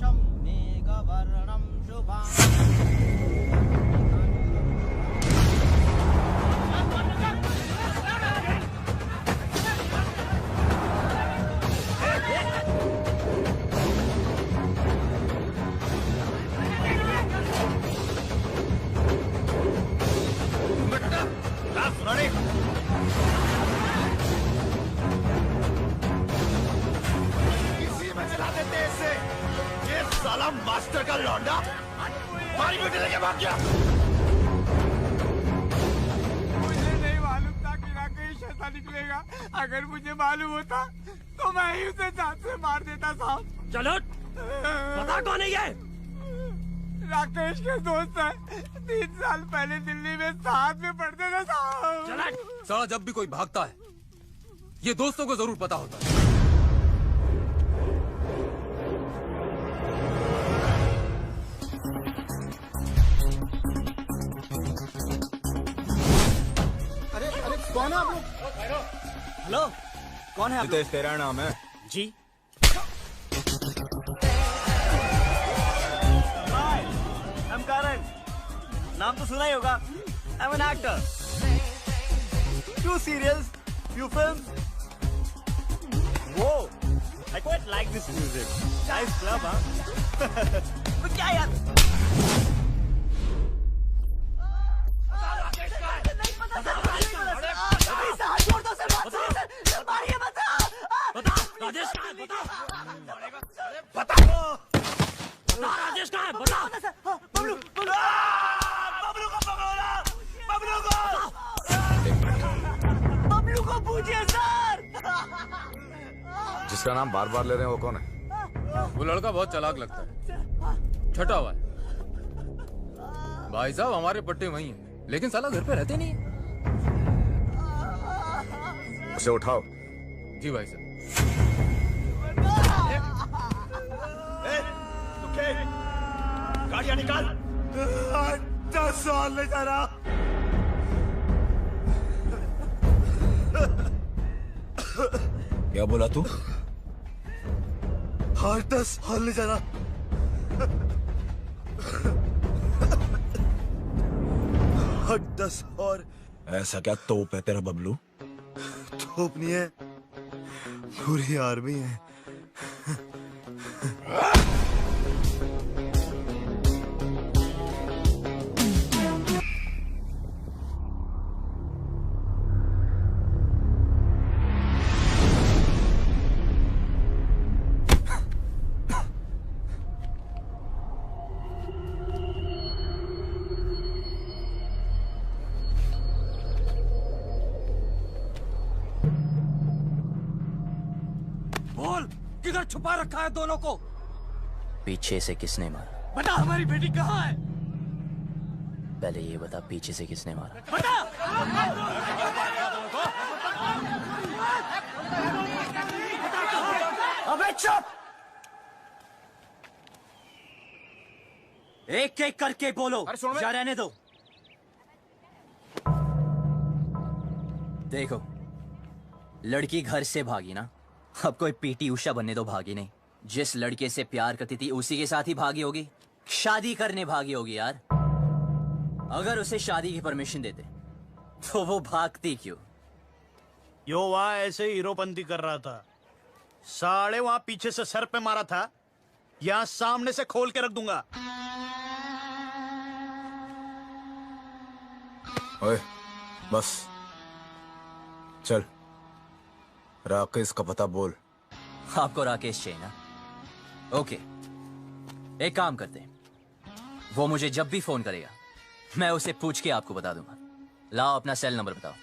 आकाशं मेघवर्णं शुभम्। साला मास्टर का लौंडा मारी बेटे लेके भाग गया। मुझे नहीं मालूम था कि राकेश ऐसा निकलेगा। अगर मुझे मालूम होता तो मैं ही उसे जान से मार देता साहब। चलो पता कौन है ये? राकेश के दोस्त है, 3 साल पहले दिल्ली में साथ में पढ़ते थे साहब। साला जब भी कोई भागता है ये दोस्तों को जरूर पता होता है। कौन है आप लोग? हेलो, कौन है आप? नितेश तेरा नाम है? जी। हाय, आई एम करण। नाम तो सुना ही होगा। I am an actor. Few serials, few films. Whoa, I quite like this music. Nice club, huh? तो क्या यार? राजेश कहाँ है? बता राजेश कहाँ है? बता। बबलू को पकड़ो ना, बबलू को पूछिए सर। जिसका नाम बार बार ले रहे हैं वो कौन है? वो लड़का बहुत चालाक लगता है, छटा हुआ है। भाई साहब हमारे पट्टे वही हैं, लेकिन साला घर पे रहते नहीं है। उसे उठाओ। जी भाई साहब। गाड़ियां निकाल। 10 साल ले जा रहा। क्या बोला तू? 10 साल ले जा रहा। 10 और। ऐसा क्या तोप है तेरा बबलू? तोप नहीं है, पूरी आर्मी है। किधर छुपा रखा है दोनों को? पीछे से किसने मारा? बता, हमारी बेटी कहाँ है? पहले ये बता, पीछे से किसने मारा? बता! अबे चुप! एक एक करके बोलो, या रहने दो। देखो, लड़की घर से भागी ना, अब कोई पीटी उषा बनने तो भागी नहीं। जिस लड़के से प्यार करती थी उसी के साथ ही भागी होगी, शादी करने भागी होगी यार। अगर उसे शादी की परमिशन देते तो वो भागती क्यों? यो वहां ऐसे हीरोपंती कर रहा था, साले वहां पीछे से सर पे मारा था, यहां सामने से खोल के रख दूंगा। ओए, बस चल, राकेश का पता बोल। आपको राकेश चाहिए ना? ओके, एक काम करते हैं, वो मुझे जब भी फोन करेगा मैं उसे पूछ के आपको बता दूंगा। लाओ अपना सेल नंबर बताओ।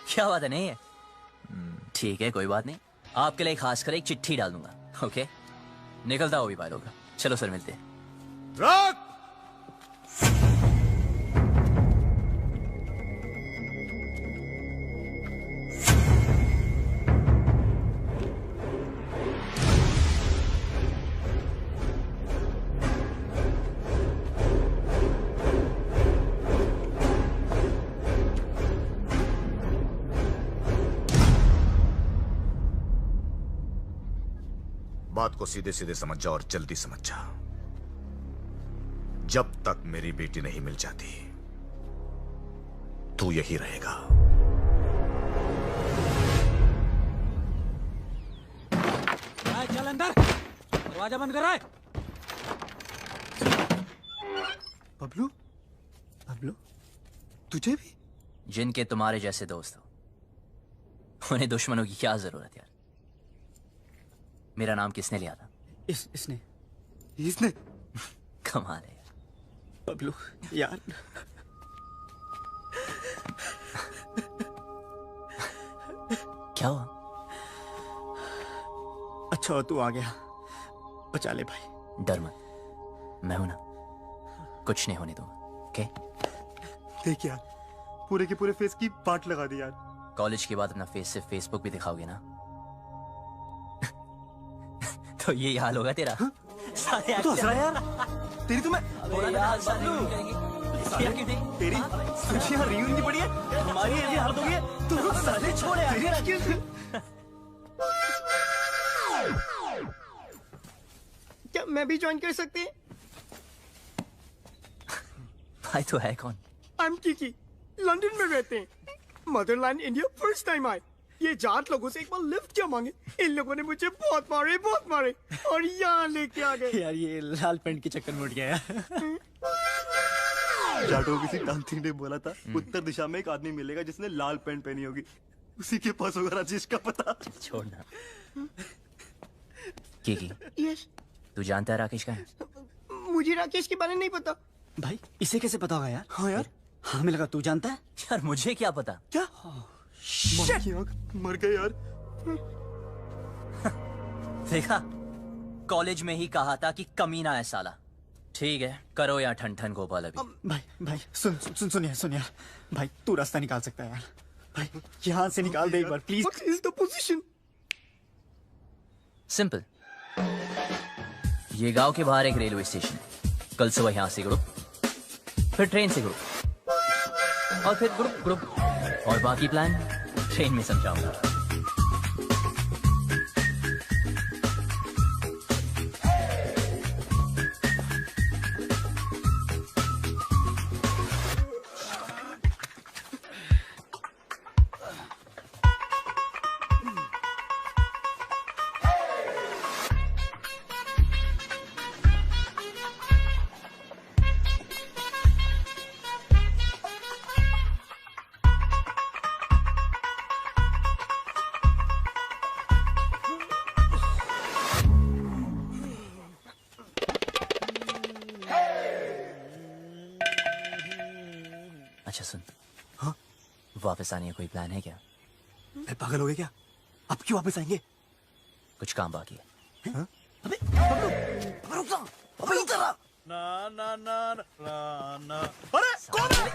क्या बात है, नहीं है? ठीक है, कोई बात नहीं, आपके लिए खास कर एक चिट्ठी डाल दूंगा। ओके, निकलता हो भी पार होगा। चलो सर, मिलते हैं। रॉक! बात को सीधे सीधे समझ जा और जल्दी समझ जा। जब तक मेरी बेटी नहीं मिल जाती तू यही रहेगा। चल अंदर, दरवाजा बंद कर रहा है। बबलू, बबलू, तुझे भी? जिनके तुम्हारे जैसे दोस्त हो उन्हें दुश्मनों की क्या जरूरत यार। मेरा नाम किसने लिया था? इसने कमाल है यार। बबलू यार, क्या हुआ? अच्छा हो तू आ गया, बचा ले भाई। डर मत, मैं हूं ना, कुछ नहीं होने दूंगा। ओके? देख यार, पूरे के पूरे फेस की पार्ट लगा दी यार। कॉलेज के बाद अपना फेस से फेसबुक भी दिखाओगे ना? तो यही हाल होगा तेरा। सारे तू हंस रहा है यार? तेरी तो मैं यार, तेरी खुशियां रियून की पड़ी है, हमारी ऐसी हालत हो गई है। तू साले छोड़ यार। क्या मैं भी ज्वाइन कर सकती? भाई तो है कौन? आई एम किकी, लंदन में रहते हैं। मदरलैंड इंडिया फर्स्ट टाइम आए। ये जाट लोगों से एक बार लिफ्ट क्या मांगे, इन लोगों ने मुझे बहुत मारे और यहाँ लेके आ गए। यार ये लाल पेंट के चक्कर में उठ गया यार। जाटो किसी तांत्रिक ने बोला था उत्तर दिशा में एक आदमी मिलेगा जिसने लाल पेंट पहनी होगी, उसी के पास होगा राजेश का पता। छोड़ना। की यस, तू जानता है राकेश कहाँ है? मुझे राकेश के बारे में नहीं पता। भाई इसे कैसे पता होगा यार? हाँ यार, हमें लगा तू जानता है। यार मुझे क्या पता? क्या? मर गए यार। देखा, कॉलेज में ही कहा था कि कमीना है साला। ठीक है, करो या ठन ठन गोपाल अभी। भाई सुन यार, भाई तू रास्ता निकाल सकता है यार। भाई यहाँ से निकाल दे एक बार please. What is the position? Simple, ये गांव के बाहर एक रेलवे स्टेशन है। कल सुबह यहाँ से ग्रुप, फिर ट्रेन से ग्रुप, और फिर ग्रुप, और बाकी प्लान ट्रेन में समझाऊंगा। अच्छा सुन, हाँ? वापस आने का कोई प्लान है क्या? मैं पागल हो गया क्या? अब क्यों वापस आएंगे? कुछ काम बाकी है। हाँ? अबे रुक जा, अबे इधर आ। ना। अरे कौन है?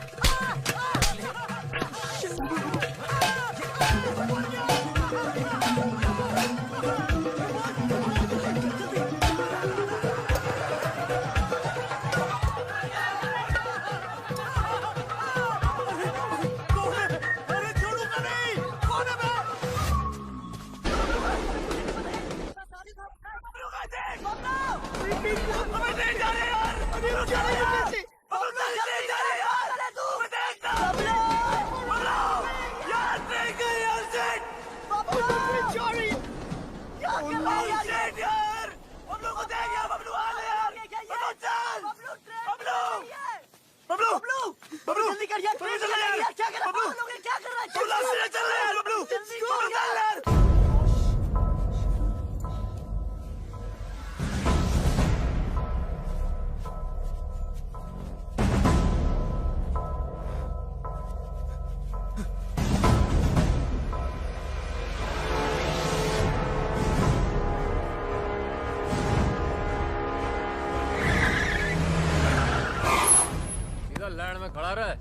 लैंड में खड़ा रहा है।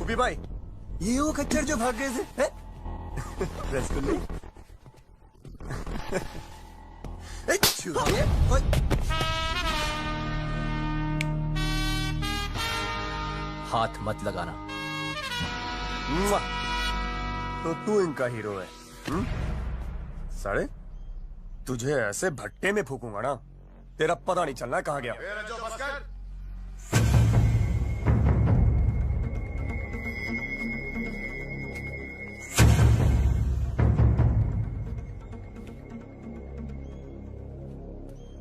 उबी भाई, ये वो खच्चर जो भाग गए थे? रसगुल्ले। हाथ मत लगाना। तो तू इनका हीरो है? साढ़े तुझे ऐसे भट्टे में फूकूंगा ना, तेरा पता नहीं चलना कहाँ गया।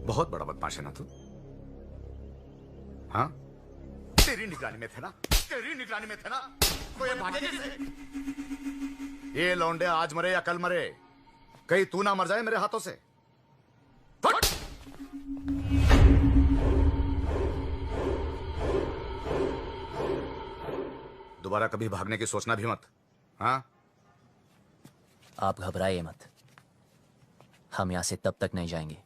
बहुत बड़ा बदमाश है ना तू? हाँ, तेरी निगरानी में थे ना, तेरी निगरानी में थे ना, तो ये भागे कैसे? ये लौंडे आज मरे या कल मरे, कहीं तू ना मर जाए मेरे हाथों से। फट! दोबारा कभी भागने की सोचना भी मत। हाँ, आप घबराइए मत, हम यहां से तब तक नहीं जाएंगे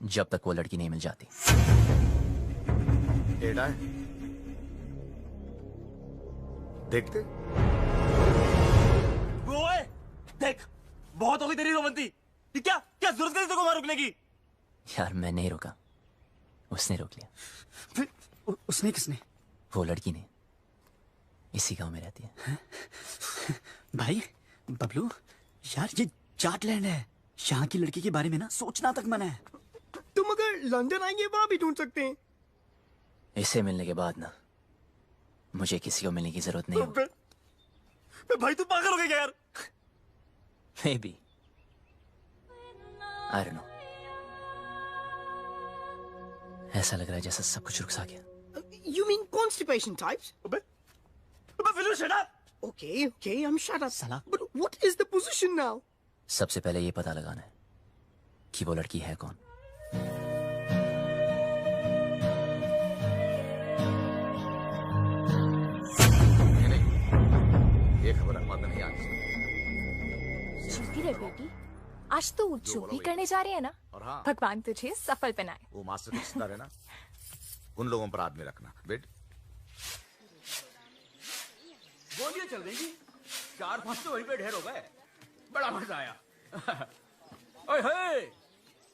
जब तक वो लड़की नहीं मिल जाती। टेढ़ा है, देखते। ओए, देख, बहुत हो गई तेरी रोमंती। क्या क्या जरूरत है तेरे को वहां रुकने की? यार मैं नहीं रुका, उसने रोक लिया। फिर उसने किसने? वो लड़की ने, इसी गांव में रहती है। भाई बबलू, यार ये जाटलैंड है, यहाँ की लड़की के बारे में ना सोचना तक मना है। तुम अगर लंदन आएंगे वहां भी ढूंढ सकते हैं। इसे मिलने के बाद ना मुझे किसी को मिलने की जरूरत नहीं होगी। भाई तू पागल हो गया क्या यार? Maybe. I don't know. ऐसा लग रहा है जैसे सब कुछ रुक सा गया। You mean constipation types? अबे Will you shut up? Okay, I'm shut up. साला। But what is the position now? सबसे पहले ये पता लगाना है कि वो लड़की है कौन। ये खबर अखबार में नहीं आनी चलती रहे बेटी, आज तो जो भी करने जा रही है ना, और हाँ, भगवान तुझे सफल बनाए। वो मास्टर की रिश्तेदार है ना, उन लोगों पर आदमी रखना। बेट गोलियां चल रही थी, 4-5 तो वहीं पे ढेर हो गए। बड़ा मजा आया। ओए हे,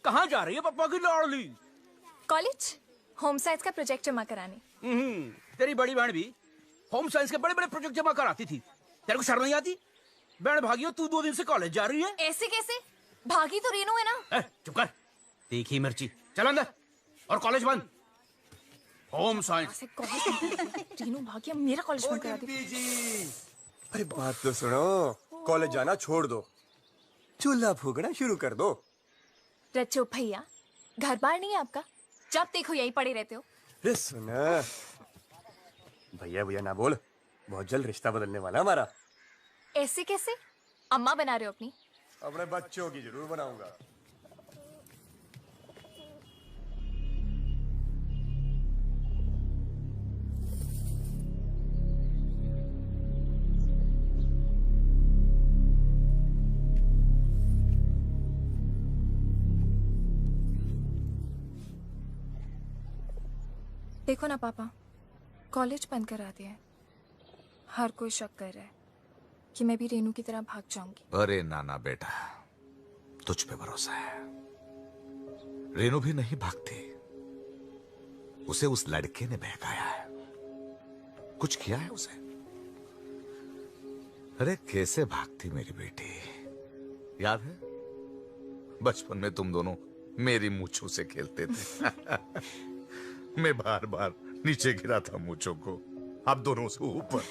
कहाँ जा रही है पप्पा की लाडली? कॉलेज होम साइंस का प्रोजेक्ट जमा कराने। तेरी बड़ी बहन भी होम साइंस के बड़े बड़े प्रोजेक्ट जमा कराती थी, तेरे को शर्म नहीं आती? बहन भागी हो, तू 2 दिन से कॉलेज जा रही है। ऐसे कैसे? भागी तो रेनू है ना। चुप कर, तीखी मिर्ची। चल अंदर, और कॉलेज बंद। Home science. रेनू भागी, अब मेरा कॉलेज बंद करा दे। अरे बात तो सुनो, कॉलेज जाना छोड़ दो, चूल्हा फूकना शुरू कर दो। रचो भैया, घर बार नहीं है आपका? जब देखो यही पड़े रहते हो। अरे सुना, भैया भैया ना बोल, बहुत जल्द रिश्ता बदलने वाला हमारा। ऐसे कैसे? अम्मा बना रहे हो अपनी? अपने बच्चों की जरूर बनाऊंगा। देखो ना पापा, कॉलेज बंद करा दिया है। हर कोई शक कर रहा है कि मैं भी रेनू की तरह भाग जाऊंगी। अरे नाना बेटा, तुझ पे भरोसा है। रेनू भी नहीं भागती, उसे उस लड़के ने बहकाया है, कुछ किया है उसे। अरे कैसे भागती मेरी बेटी, याद है बचपन में तुम दोनों मेरी मूंछों से खेलते थे। मैं बार बार नीचे गिरा था मूंछों को, अब दोनों से ऊपर।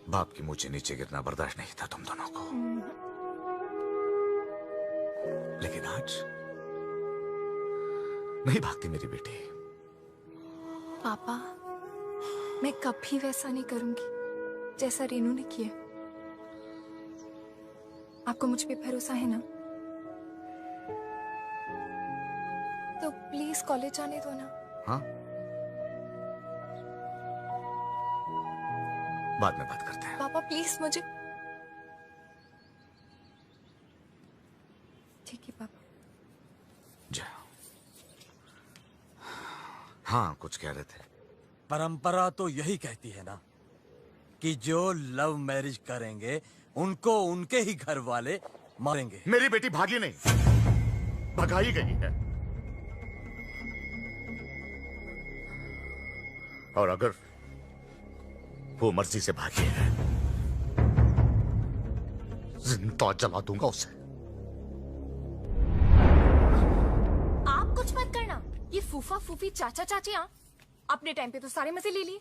बाप की मूंछें नीचे गिरना बर्दाश्त नहीं था तुम दोनों को, लेकिन आज नहीं भागती मेरी बेटी। पापा, मैं कभी वैसा नहीं करूंगी जैसा रेनू ने किया। आपको मुझ पे भरोसा है ना? तो प्लीज कॉलेज जाने दो ना। हाँ, बाद में बात करते हैं। पापा प्लीज मुझे। ठीक है पापा। जाओ। हाँ, कुछ कह रहे थे। परंपरा तो यही कहती है ना कि जो लव मैरिज करेंगे उनको उनके ही घर वाले मारेंगे। मेरी बेटी भागी नहीं, भगाई गई है। और अगर वो मर्जी से भागी है, जिंदा जला दूंगा उसे। आप कुछ मत करना। ये फूफा फूफी चाचा चाचियां अपने टाइम पे तो सारे मजे ले लिए,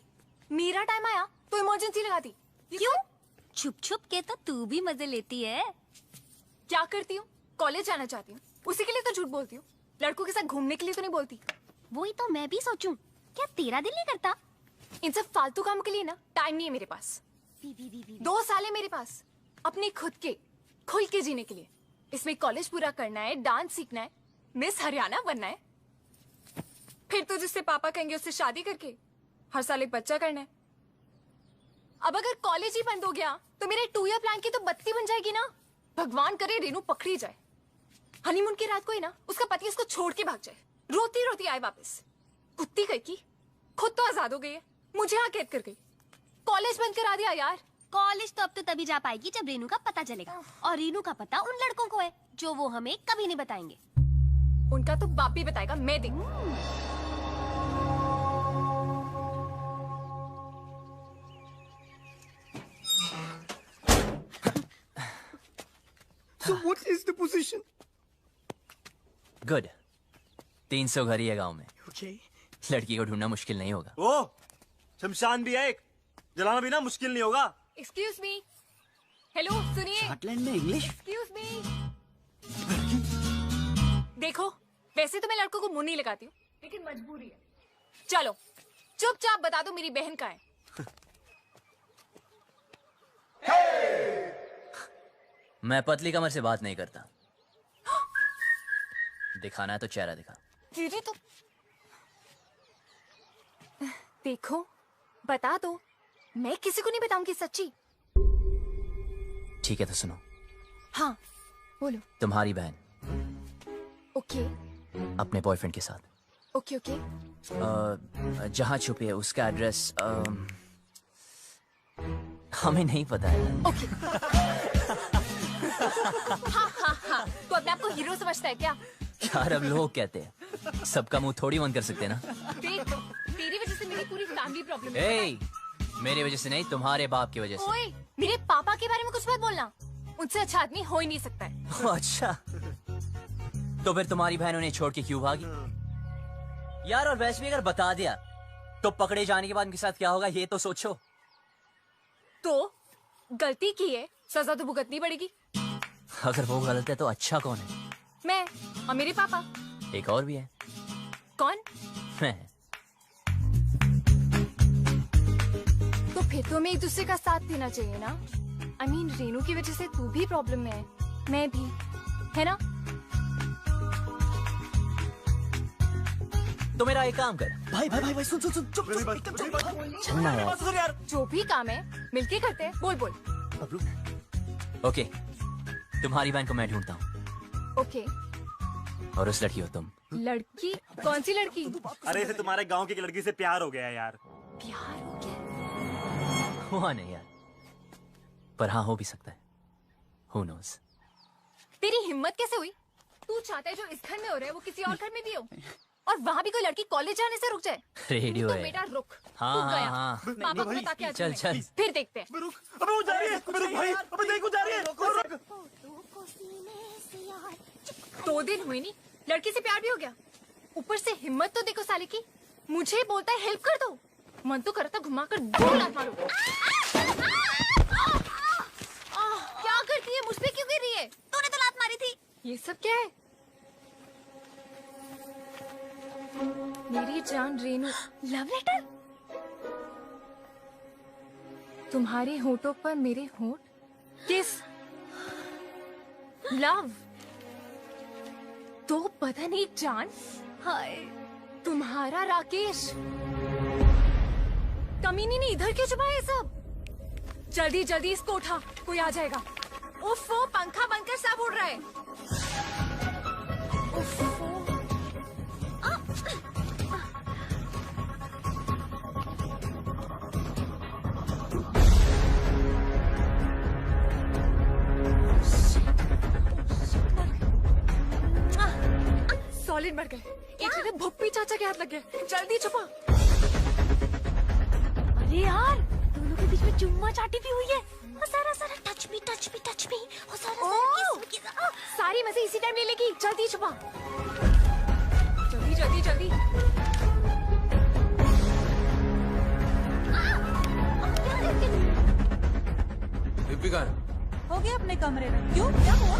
मेरा टाइम आया तो इमरजेंसी लगा दी। क्यों? छुप छुप के तो तू भी मजे लेती है। क्या करती हूँ? कॉलेज जाना चाहती हूँ, उसी के लिए तो झूठ बोलती हूँ। लड़कों के साथ घूमने के लिए तो नहीं बोलती। वही तो मैं भी सोचूं, क्या तेरा दिल नहीं करता? इन सब फालतू काम के लिए ना टाइम नहीं है मेरे पास। 2 साल है मेरे पास अपने खुद के खुल के जीने के लिए। इसमें कॉलेज पूरा करना है, डांस सीखना है, मिस हरियाणा बनना है, फिर तो जिससे पापा कहेंगे उससे शादी करके हर साल एक बच्चा करना है। अब अगर कॉलेज ही बंद हो गया तो मेरे 2 ईयर प्लान की तो बत्ती बन जाएगी ना। भगवान करे रेनू पकड़ी जाए, हनीमून की रात को ही ना उसका पति उसको छोड़ के भाग जाए, रोती रोती आए वापस। कुत्ती कह की खुद तो आजाद हो गई है, मुझे यहाँ कैद कर गई। कॉलेज बंद करा दिया यार। कॉलेज तो अब तो तभी जा पाएगी जब रेनू का पता चलेगा, और रेनू का पता उन लड़कों को है जो वो हमें कभी नहीं बताएंगे। उनका तो बाप भी बताएगा, मैं देखूं। So what is the position? Good. 300 घर ही है गांव में। Okay. लड़की को ढूंढना मुश्किल नहीं होगा। ओ शमशान भी है एक, जलाना भी ना मुश्किल नहीं होगा। एक्सक्यूज मी, हेलो सुनिए। स्कॉटलैंड में इंग्लिश? Excuse me. देखो वैसे तो मैं लड़कों को मुंह नहीं लगाती हूँ, लेकिन मजबूरी है। चलो चुपचाप बता दो मेरी बहन कहाँ है। मैं पतली कमर से बात नहीं करता। दिखाना है तो चेहरा दिखा। दीदी तो देखो बता दो, मैं किसी को नहीं बताऊंगी सच्ची। ठीक है तो सुनो, हाँ बोलो। तुम्हारी बहन ओके अपने बॉयफ्रेंड के साथ ओके ओके जहाँ छुपी है उसका एड्रेस हमें नहीं पता है। ओके। हाँ हाँ हाँ, तो अपने आप को हीरो समझता है क्या? यार अब लोग कहते हैं, सबका मुंह थोड़ी बंद कर सकते हैं ना। देख तेरी वजह से मेरी पूरी फैमिली प्रॉब्लम है। ए, मेरी वजह से नहीं, तुम्हारे बाप की वजह से। ओए, मेरे पापा के बारे में कुछ मत बोलना, उनसे अच्छा आदमी हो ही नहीं सकता है। अच्छा, तो फिर तुम्हारी बहन उन्हें छोड़ के क्यों भागी? यार और वैसे भी अगर बता दिया तो पकड़े जाने के बाद उनके साथ क्या होगा ये तो सोचो। तो गलती की है, सजा तो भुगतनी पड़ेगी। अगर वो गलत है तो अच्छा कौन है? मैं और मेरे पापा। एक और भी है। कौन? मैं। तो फिर तो हमें एक दूसरे का साथ देना चाहिए ना। I mean, रेनू की वजह से तू भी प्रॉब्लम में है, मैं भी, है ना? तो मेरा एक काम कर। भाई भाई भाई भाई सुन सुन सुन चुप चलना यार। जो भी काम है मिलके करते हैं। बोल बोल। ओके, तुम्हारी बहन को मैं ढूंढता हूँ ओके। और उस लड़की हो तुम। लड़की? कौन सी लड़की? अरे इसे तुम्हारे गांव की एक लड़की से प्यार हो गया है यार। प्यार हो गया? हुआ नहीं यार, पर हाँ हो भी सकता है। Who knows? तेरी हिम्मत कैसे हुई? तू चाहता है जो इस घर में हो रहा है वो किसी और घर में भी हो, और वहाँ भी कोई लड़की कॉलेज जाने से रुक जाए। रेडियो तो है। बेटा रुक। हाँ, तू हाँ, गया। हाँ। पापा को बता के आ चल, जाऊँ मैं। चल। फिर देखते हैं। अबे वो जा रही है, अबे रुक भाई, अबे देख वो जा रही है। 2 दिन हुए नहीं, लड़की से प्यार भी हो गया। ऊपर से हिम्मत तो देखो साले की, मुझे बोलता है हेल्प कर दो। मन तो करता घुमा कर 2 लात मारूं। क्या करती है? मुझ पे क्यों गिर रही है? तूने तो लात मारी थी। ये सब क्या है? मेरी जान रेनू। Love letter? तुम्हारे होठों पर मेरे होठ, किस, लव। तो पता नहीं जान। हाय, तुम्हारा राकेश। कमीनी ने इधर क्यों छुपा है सब? जल्दी जल्दी इसको उठा, कोई आ जाएगा। उफ़ो, पंखा बनकर सब उड़ रहा है। उफ़ो। सॉलिड मर गए। एक जगह भुप्पी चाचा के हाथ लग गए। जल्दी छुपा। अरे यार, दोनों के बीच में चुम्मा चाटी भी हुई है। सारा सारा touch me touch me touch me. से इसी टाइम ले लेगी। जल्दी छुपा, जल्दी जल्दी जल्दी। डिब्बी कहाँ है? हो गया अपने कमरे में। क्यों, क्या हुआ?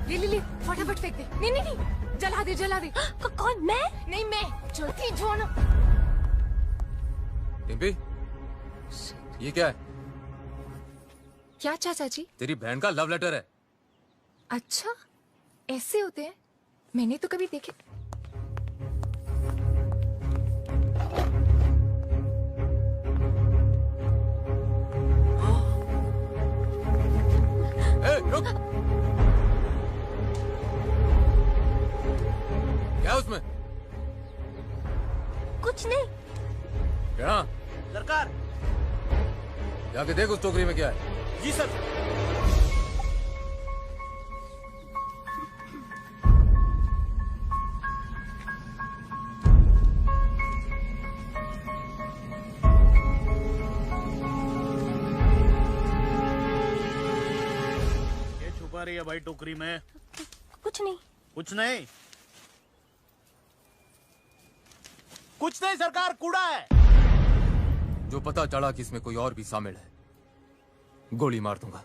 ले फटाफट फेंक दे। नहीं नहीं नहीं, जला दे जला दे। कौन, मैं? नहीं मैं, जल्दी जो ना। डिम्पी, ये क्या है? क्या चाचा जी? तेरी बहन का लव लेटर है। अच्छा, ऐसे होते हैं? मैंने तो कभी देखे। ए, रुक। क्या है उसमें? कुछ नहीं। क्या? सरकार। जाके देख उस टोकरी में क्या है। जी सर। ये छुपा रही है भाई टोकरी में? कुछ नहीं। कुछ नहीं, कुछ नहीं सरकार, कूड़ा है। जो पता चला कि इसमें कोई और भी शामिल है, गोली मार दूंगा।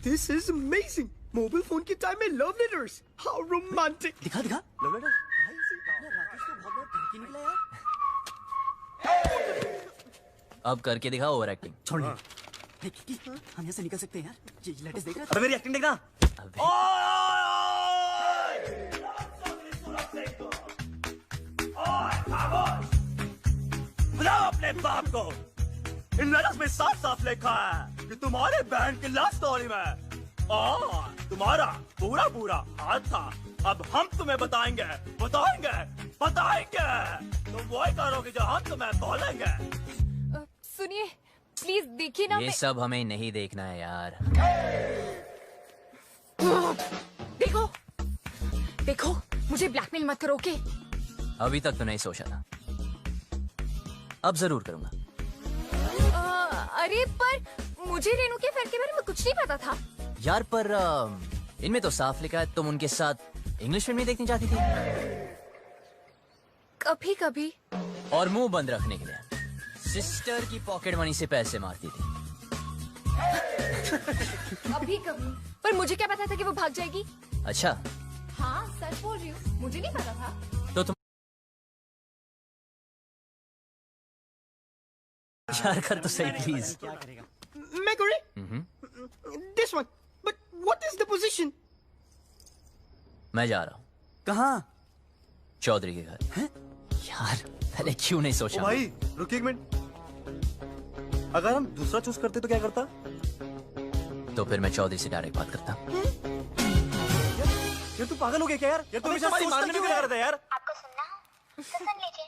This is amazing. Mobile phone के टाइम में लव लेटर्स, हाउ रोमांटिक। दिखा दिखा। Love letter? अब करके दिखा ओवर एक्टिंग। छोड़ हम यहाँ से निकल सकते हैं यार। ये लेटेस्ट देख रहा है। मेरी एक्टिंग देखना। बुलाओ अपने बाप को। इन लेटर्स में साफ साफ लिखा है कि तुम्हारे बहन की लव स्टोरी में और तुम्हारा पूरा पूरा हाथ था। अब हम तुम्हें बताएंगे बताएंगे बताएंगे, तुम वही करोगे जो हम तुम्हें बोलेंगे। सुनिए प्लीज, देखिए ना। ये सब हमें नहीं देखना है यार। देखो देखो, मुझे ब्लैकमेल मत करो, ओके? अभी तक तो नहीं सोचा था, अब जरूर करूंगा। अरे पर मुझे रेनू के अफेयर के बारे में कुछ नहीं पता था यार। पर इनमें तो साफ लिखा है तुम उनके साथ इंग्लिश फिल्म देखनी चाहती थी। कभी कभी। और मुंह बंद रखने के लिए सिस्टर की पॉकेट मनी से पैसे मारती थी। कभी कभी। पर मुझे क्या पता था कि वो भाग जाएगी? अच्छा, हाँ सच बोल रही हूँ, मुझे नहीं पता था। तो तुम यार कर तो सही प्लीज। क्या करेगा? मैं करूँ? This one. But what is the position? मैं जा रहा हूँ। कहाँ? चौधरी के घर। हैं? यार पहले क्यों नहीं सोचा? भाई रुकिए एक मिनट, अगर हम दूसरा चूज करते तो क्या करता? तो फिर मैं चौधरी से डायरेक्ट बात करता। यार तू पागल हो गया क्या यार? यार तू हमेशा हमारी मारने में क्या करता है यार? आपको सुनना हो तो सुन लीजिए।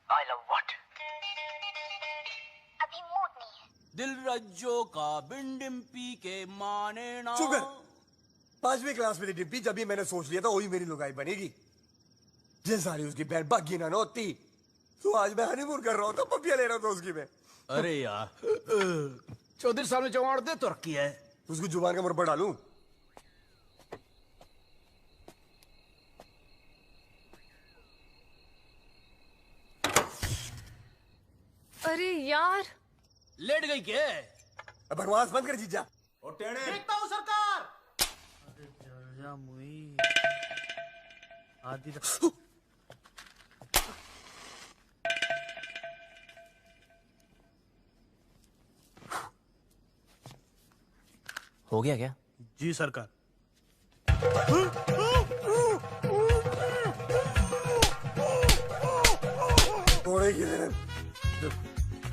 I love what? अभी मूड नहीं है। दिल रज्जो का बिंडिम्पी के माने ना। चुप कर। 5वीं क्लास में थी डिम्पी जब भी मैंने सोच लिया था वही मेरी लुगाई बनेगी। जिस सारी उसकी बहन बागी ना होती तो आज मैं हनीमून कर रहा हूँ, तो पपियां ले रहा था उसकी मैं। अरे यार, चौधरी साहब ने जवान दे तो रखी है। उसको जुबान का मुरब्बा डालूं? अरे यार, लेट गई क्या? अब बकवास बंद कर जीजा। देखता हूँ सरकार। आदि हो गया क्या? जी सरकार।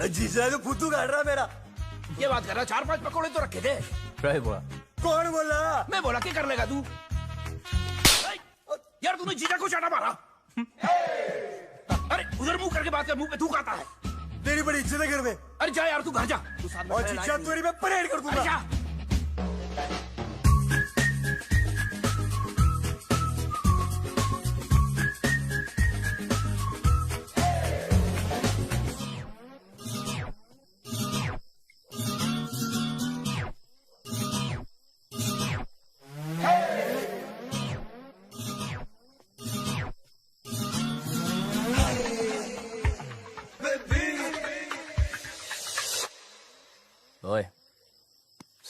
जीजा तो फुद्दू काट रहा मेरा। ये बात कर रहा, 4-5 पकौड़े तो रखे थे। क्या बोला? कौन बोला? मैं बोला क्या कर लेगा तू? यार तूने जीजा को चाटा मारा। अरे उधर मुंह करके बात कर, मुंह पे थूक आता है। तेरी बड़ी इज्जत है घर में। अरे जा यार, तू घर जा। तू साथ में और जीजा तेरी मैं परेड कर दूंगा। अरे जा।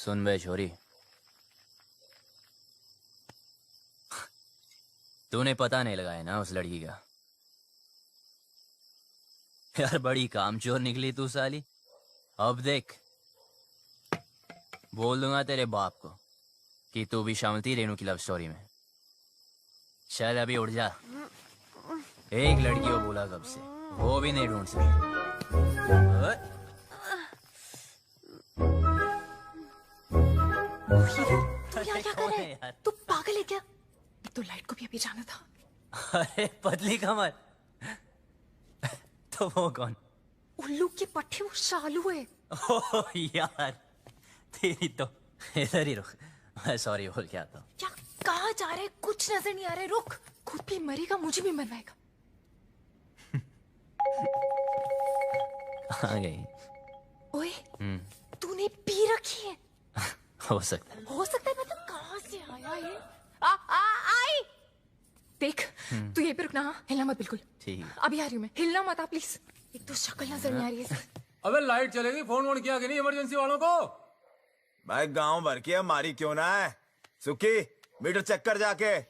सुन बे छोरी, तूने पता नहीं लगाया ना उस लड़की का। यार बड़ी कामचोर निकली तू साली। अब देख, बोल दूंगा तेरे बाप को कि तू भी शामिल थी रेनू की लव स्टोरी में। चल अभी उठ जा। एक लड़की को बोला कब से, वो भी नहीं ढूंढ सकी। तू यहाँ क्या कर रहा है? तू पागल है क्या? तो लाइट को भी अभी जाना था। अरे पतली कमर। तो वो कौन? उल्लू के पट्टे, वो शालू है। ओह यार, तेरी तो। इधर ही रुक, मैं सॉरी बोल के आता हूँ। क्या कहाँ जा रहा है? कुछ नजर नहीं आ रहा है। रुक, खुद भी मरेगा, मुझे भी मरवाएगा। आ गई। ओए, तूने पी रखी है? हो सकता है। हो सकता है, मतलब कहाँ से आया ये? आई। देख, तू यहीं पे रुकना, हाँ? हिलना मत बिल्कुल। ठीक है। अभी आ रही हूँ मैं, हिलना मत आप प्लीज। एक तो शक्ल नजर नहीं आ रही है। अबे लाइट चलेगी, फोन किया कि नहीं इमरजेंसी वालों को? भाई गांव भर की हमारी क्यों ना है? सुखी, मीटर चेक कर जाके।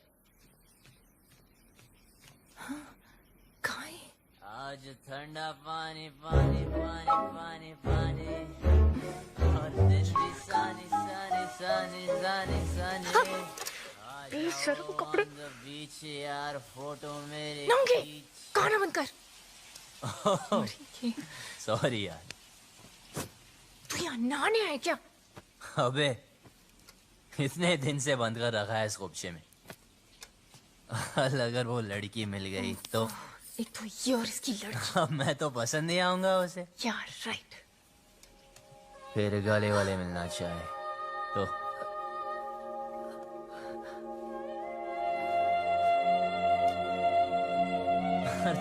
कहाँ है? आज ठंडा पानी पानी पानी पानी पानी और दिन भी सानी सानी सानी सानी सानी। बेशर्म कपड़े। बीच यार फोटो मेरे। नंगे, गाना बंद कर। सॉरी यार। तू यहाँ नहाने आया क्या? अबे इतने दिन से बंद कर रखा है इस खुपचे में। अगर वो लड़की मिल गई तो। एक तो ये और इसकी लड़की। अब मैं तो पसंद नहीं आऊंगा उसे। यार राइट। फिर गले वाले मिलना चाहे तो।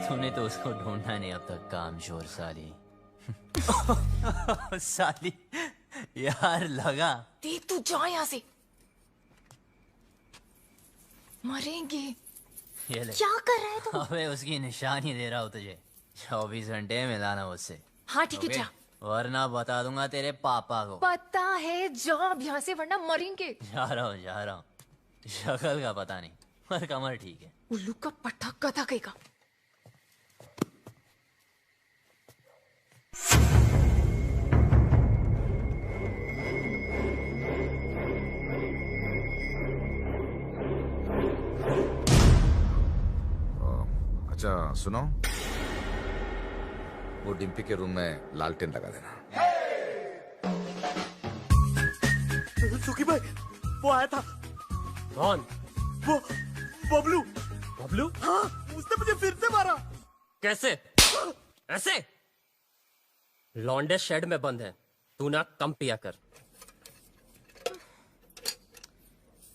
तूने तो उसको ढूंढा नहीं अब तक, कामचोर साली। साली यार लगा। देख तू जा यहाँ से, मरेंगे। ये ले। क्या कर रहा है तू? अबे उसकी निशानी दे रहा हूँ तुझे। 24 घंटे मिलाना मुझसे। हाँ ठीक है, जा। वरना बता दूंगा तेरे पापा को। पता है, जा अब यहाँ से, वरना मरेंगे। जा रहा हूँ। शक्ल का पता नहीं, पर कमर ठीक है। उल्लू का पट्टा गधा कहेगा। अच्छा सुनो, वो डिम्पी के रूम में लालटेन लगा देना। सुखी भाई, वो आया था। कौन? वो बबलू। बबलू? हाँ, उसने मुझे फिर से मारा। कैसे? ऐसे? लॉन्डे शेड में बंद है, तू ना कम पिया कर।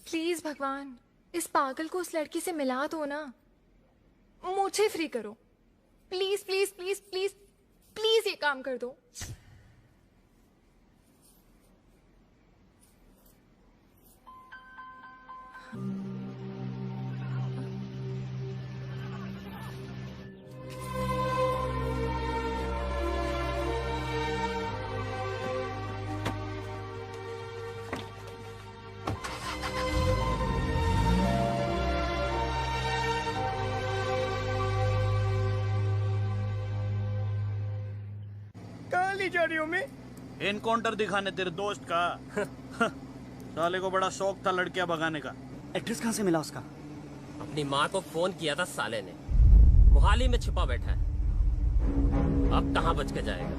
प्लीज भगवान, इस पागल को उस लड़की से मिला दो ना। मुझे फ्री करो, please please please please please, ये काम कर दो। कहाँ ले जा रही हो मैं? एनकाउंटर दिखाने तेरे दोस्त का। साले को बड़ा शौक था लड़कियां भगाने का। एड्रेस कहाँ से मिला उसका? अपनी माँ को फोन किया था साले ने, मोहाली में छिपा बैठा है। अब कहाँ बच के जाएगा?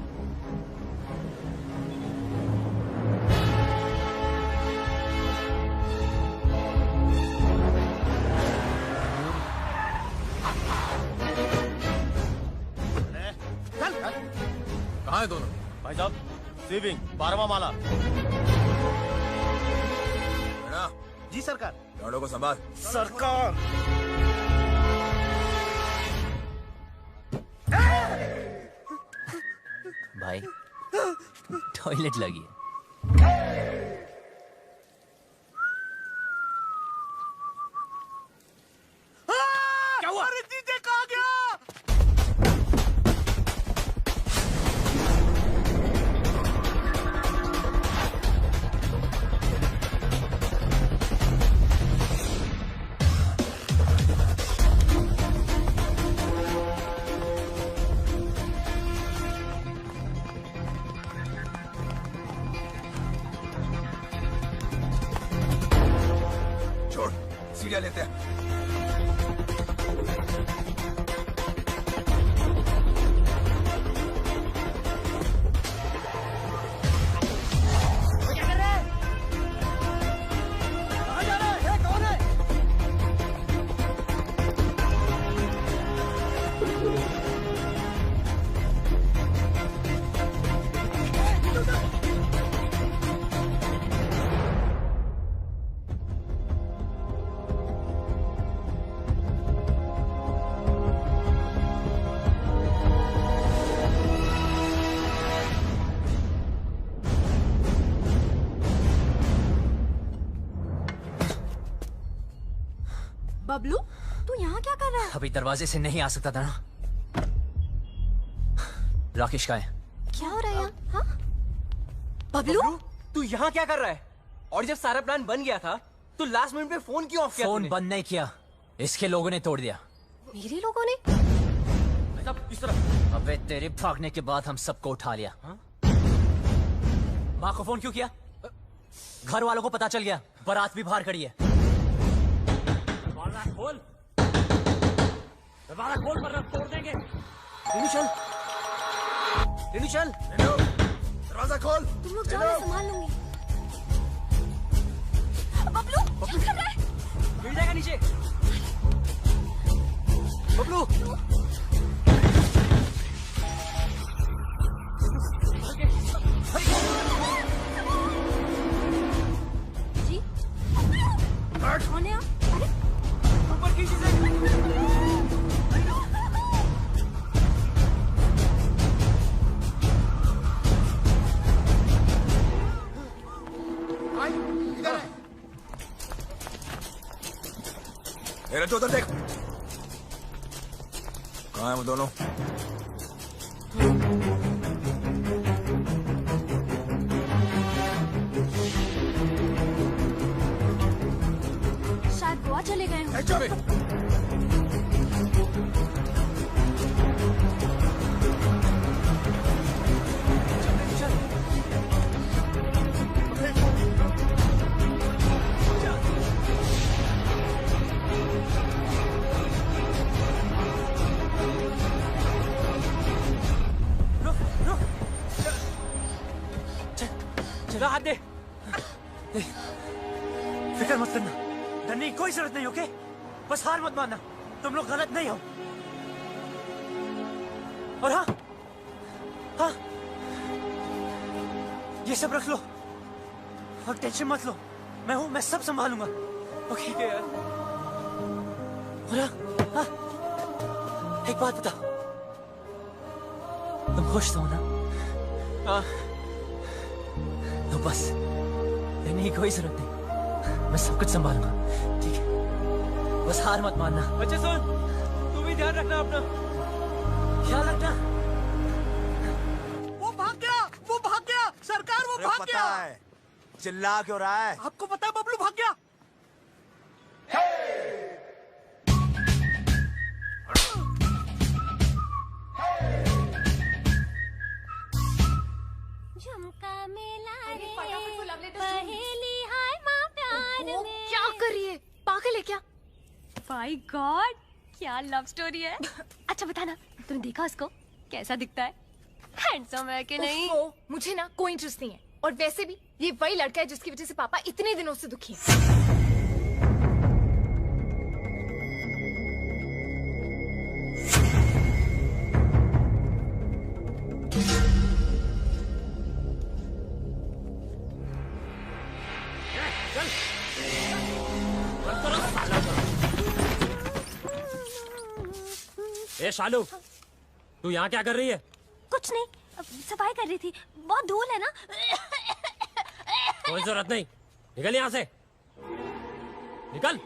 कहाँ है दोनों? भाई साहब, सेविंग 12वां माला। जी सरकार। लौड़ों को संभाल। सरकार। भाई टॉयलेट लगी है। क्या हुआ? अरे जीते कहाँ गया? बबलू, तू यहाँ क्या कर रहा है? अभी दरवाजे से नहीं आ सकता था ना। राकेश कहाँ है? क्या हो रहा है यहाँ? हाँ? बबलू, तू यहाँ क्या कर रहा है? और जब सारा प्लान बन गया था तो लास्ट मिनट पे फोन क्यों ऑफ किया? फोन बंद नहीं किया, इसके लोगों ने तोड़ दिया। मेरे लोगों ने? इस तरह। अबे तेरे भागने के बाद हम सबको उठा लिया। माँ को फोन क्यों किया? घर वालों को पता चल गया, बारात भी बाहर खड़ी है। दरवाजा खोल, दरवाजा खोल वरना तोड़ देंगे। रेनू चल, रेनू चल, दरवाजा खोल। तुम लोग जाओ, मैं संभाल लूंगी। बबलू, क्या कर रहा है? गिर जाएगा नीचे। बबलू, जी? कौन है आप? अरे ऊपर खींच इसे। मेरा तो उधर देख, कहाँ है वो दोनों? शायद गोवा चले गए हों। चला हाथ दे। फिक्र मत करना, डरने की कोई जरूरत नहीं, ओके? बस हार मत मानना, तुम लोग गलत नहीं हो। और हाँ हाँ, ये सब रख लो और टेंशन मत लो, मैं हूं, मैं सब संभालूंगा, ओके? ठीक है यार। और हाँ, एक बात बता, तुम खुश तो हो ना? हाँ। तो बस डरने की कोई जरूरत नहीं, मैं सब कुछ संभालूंगा, ठीक है? बस हार मत मानना। बच्चे सुन, तू भी ध्यान रखना अपना, ख्याल रखना। वो भाग गया, वो भाग गया, सरकार वो भाग पता गया। है, चिल्ला क्यों रहा है? आपको पता है बबलू भाग गया? झुमका मेला रे, पहेली हाय माँ प्यार में। क्या कर रही है? पागल है क्या? माय गॉड, क्या लव स्टोरी है। अच्छा बता ना, तूने देखा उसको? कैसा दिखता है? हैंडसम है कि नहीं? मुझे ना कोई इंटरेस्ट नहीं है, और वैसे भी ये वही लड़का है जिसकी वजह से पापा इतने दिनों से दुखी हैं। ए शालू, तू यहाँ क्या कर रही है? कुछ नहीं, सफाई कर रही थी, बहुत धूल है ना। कोई जरूरत नहीं, निकल यहाँ से, निकल।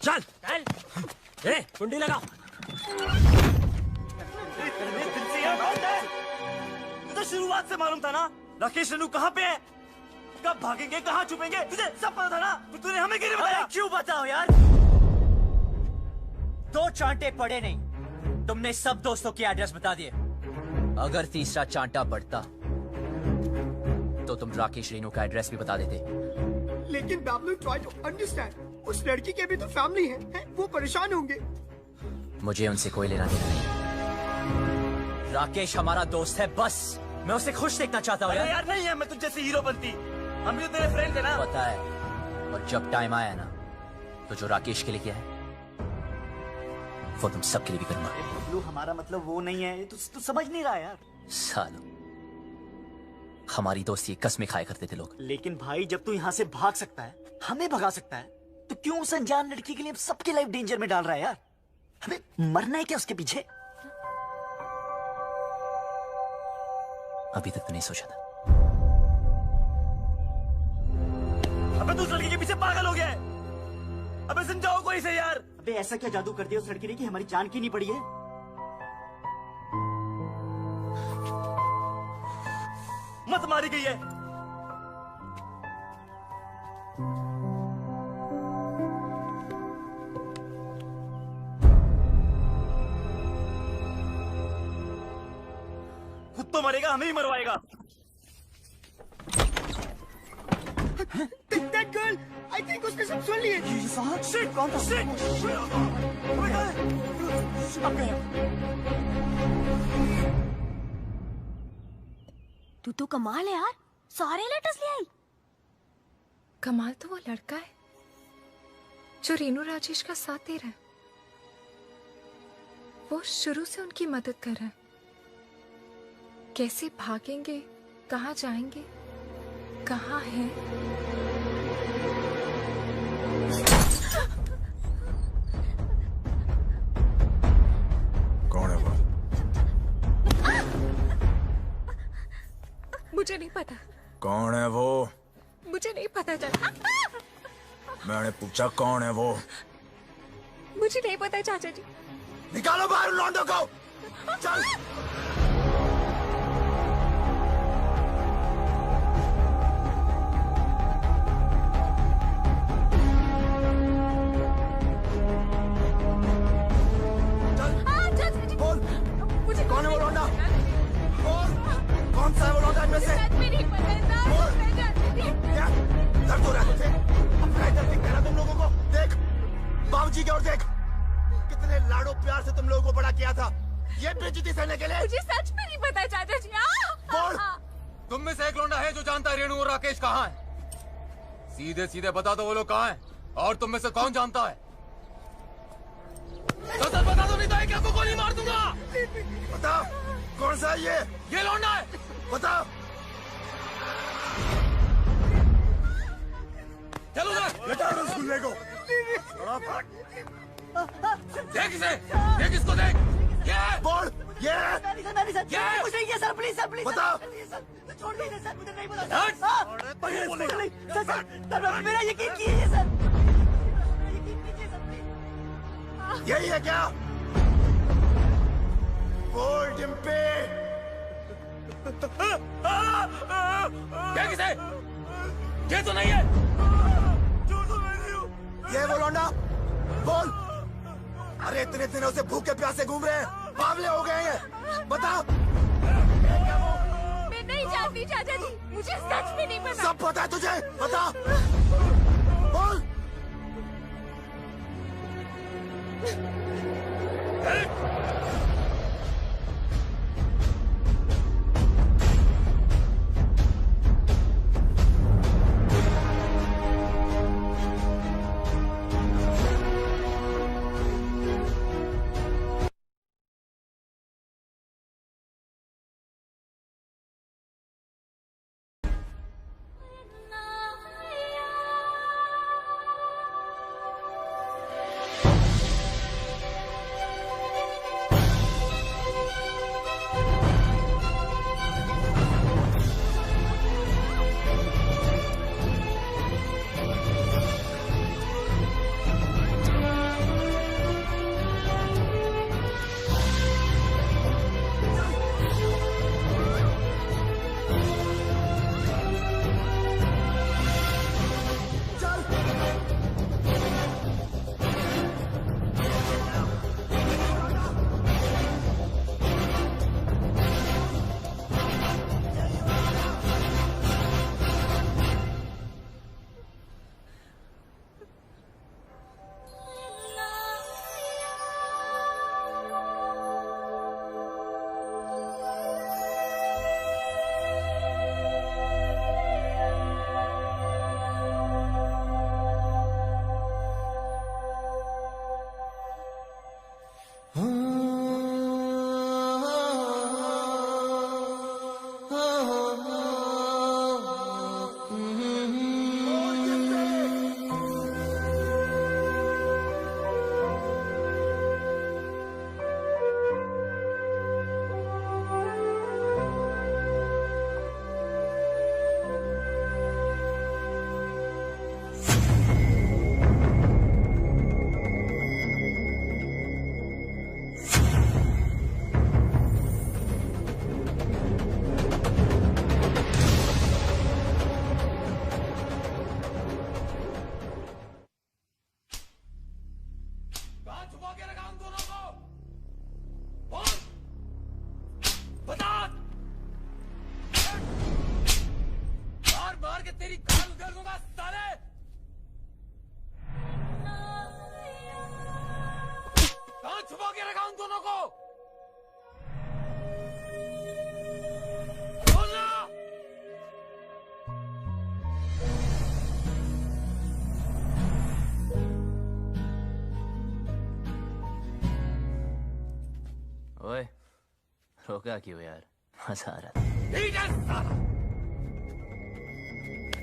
चल चल, ए कुंडी लगाओ। तो शुरुआत से मालूम था ना राकेश रेनू कहाँ पे है, कब भागेंगे, कहाँ छुपेंगे, तुझे सब पता था ना, तो तूने हमें क्यों नहीं बताया? क्यों बताओ यार? दो चांटे पड़े नहीं, तुमने सब दोस्तों के एड्रेस बता दिए। अगर तीसरा चांटा पड़ता तो तुम राकेश रेनू का एड्रेस भी बता देते। लेकिन बबलू, ट्राई टू अंडरस्टैंड, उस लड़की के भी तो फैमिली है, वो परेशान होंगे। मुझे उनसे कोई लेना देना नहीं। राकेश हमारा दोस्त है, बस मैं उसे खुश देखना चाहता हूँ यार। नहीं है, मैं तुझ जैसे हीरो बनती, हम भी तो तेरे फ्रेंड थे ना। पता है, और जब टाइम आया ना, तो जो राकेश के लिए किया है वो तुम सबके लिए भी करूंगा। बबलू, हमारा मतलब वो नहीं है, तू समझ नहीं रहा यार। सालों, हमारी दोस्ती कसमें खाया करते थे लोग। लेकिन भाई, जब तू यहाँ से भाग सकता है, हमें भगा सकता है, तो क्यों उस अनजान लड़की के लिए सबकी लाइफ डेंजर में डाल रहा है यार? हमें मरना है क्या उसके पीछे? अभी तक तो नहीं सोचा था। अबे तू उस लड़की के पीछे पागल हो गया है। अबे समझाओ कोई से यार। अबे ऐसा क्या जादू कर दिया उस लड़की ने कि हमारी जान की नहीं पड़ी है? मत मारी गई है। खुद तो मरेगा, हमें ही मरवाएगा। That girl, I think उसने सब सुन लिए। ये साला Shit! कौन था? Shit! अब गया। तू तो कमाल है यार, सारे लेटर्स ले आई। कमाल तो वो लड़का है जो रेनू राजेश का साथ दे रहा है। वो शुरू से उनकी मदद कर रहा है। कैसे भागेंगे, कहाँ जाएंगे, कहाँ है? कौन है वो? मुझे नहीं पता। कौन है वो? मुझे नहीं पता चाचा। मैंने पूछा कौन है वो? मुझे नहीं पता चाचा जी। निकालो बाहर लौंडो को। चल। बोल, कौन है वो लौंडा? बोल, कौन सा है वो लौंडा इनमें से? बोल, क्या दर्द हो रहा है तुझे? अपना इधर दिख रहा तुम लोगों को? देख, बाबूजी की ओर देख। कितने लाडो प्यार से तुम लोगों को बड़ा किया था, ये बेइज्जती सहने के लिए? मुझे सच में नहीं पता चाचा जी। बोल, तुम में से एक लौंडा है जो जानता है रेणु और राकेश कहाँ है? सीधे सीधे बता दो वो लोग कहाँ हैं, और तुम में से कौन जानता है? तो सर बता दो, नहीं तो एक आपको गोली मार दूंगा। बता, कौन सा है ये? ये लौंडा है। बता। चलो सर, बेटा रसगुल्ले को। देख इसे, देख इसको देख। ये बोल, ये ये कुछ नहीं किया सर, प्लीज सर, प्लीज बता। छोड़ दीजिए सर, मुझे नहीं पता। हट। सर मेरा यकीन कीजिए सर, यही है क्या? बोल डिम्पे। देख इसे, ये तो नहीं है। ये वो लौंडा? बोल। अरे इतने दिनों से भूखे प्यासे घूम रहे हैं, पागले हो गए हैं। बता। मैं नहीं जानती चाचा जी, मुझे सच में नहीं पता। सब पता है तुझे? बता। बोल। रुका क्यों यार, मजा आ रहा था।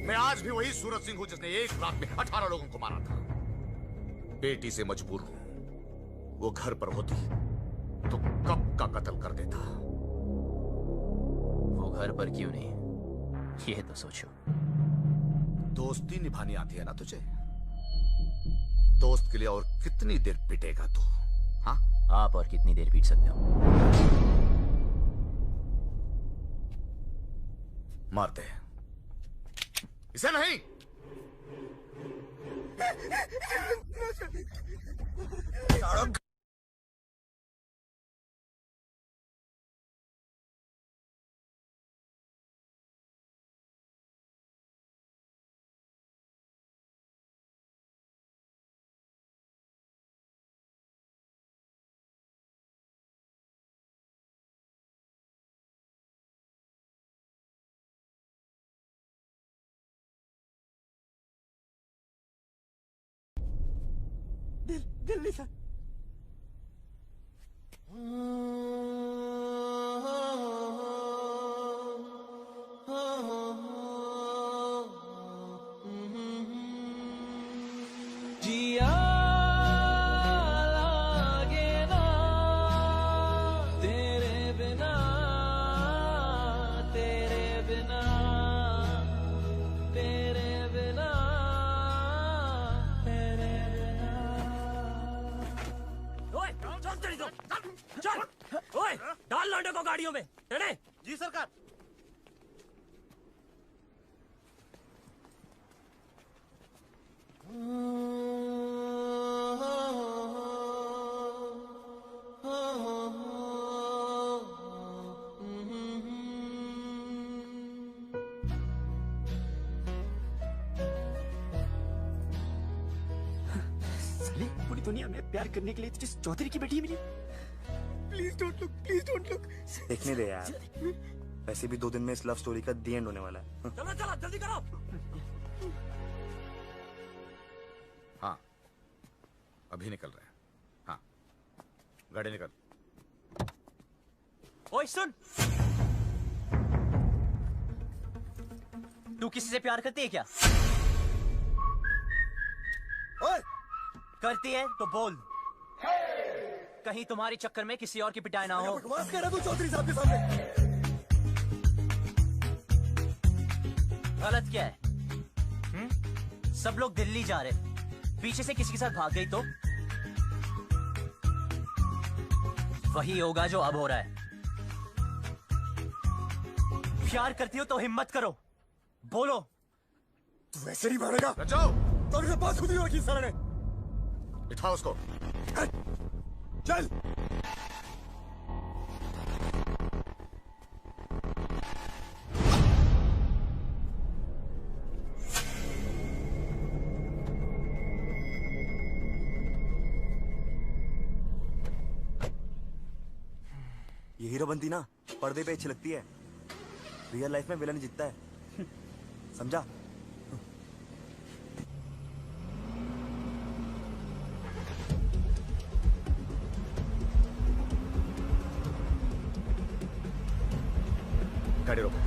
मैं आज भी वही सूरज सिंह हूं जिसने एक रात में 18 लोगों को मारा था। बेटी से मजबूर हूं, वो घर पर होती तो कब का कत्ल कर देता। वो घर पर क्यों नहीं, ये तो सोचो। दोस्ती निभानी आती है ना तुझे? दोस्त के लिए और कितनी देर पिटेगा तू? हाँ, आप और कितनी देर पीट सकते हो? मारते हैं इसे। नहीं, दिल्ली से जिया लागे ना तेरे बिना, तेरे बिना, तेरे बिना, तेरे बिना। ओए चल तेरी तो चल। ओए डाल लौंडे को गाड़ियों में। जी सरकार। साले, पूरी दुनिया में प्यार करने के लिए तुझे चौधरी की बेटी मिली। Please don't look, please don't look. देखने दे यार, वैसे भी 2 दिन में इस लव स्टोरी का दी एंड होने वाला है। चलो चलो जल्दी करो। हाँ, अभी निकल रहे हैं। हाँ, गाड़ी निकल। ओए सुन, तू किसी से प्यार करती है क्या? ओए! करती है तो बोल, कहीं तुम्हारे चक्कर में किसी और की पिटाई ना हो। बकवास कर रहा तू चौधरी साहब के सामने। गलत क्या है? सब लोग दिल्ली जा रहे, पीछे से किसी के साथ भाग गई तो वही होगा जो अब हो रहा है। प्यार करती हो तो हिम्मत करो, बोलो। तू ऐसे नहीं मारेगा। बचाओ। चौधरी से बात खुद ही रखी सारे ने। बिठाओ उसको। चल। ये हीरो बनती ना पर्दे पे अच्छी लगती है, रियल लाइफ में विलन जीतता है, समझा? गाड़ी रोको।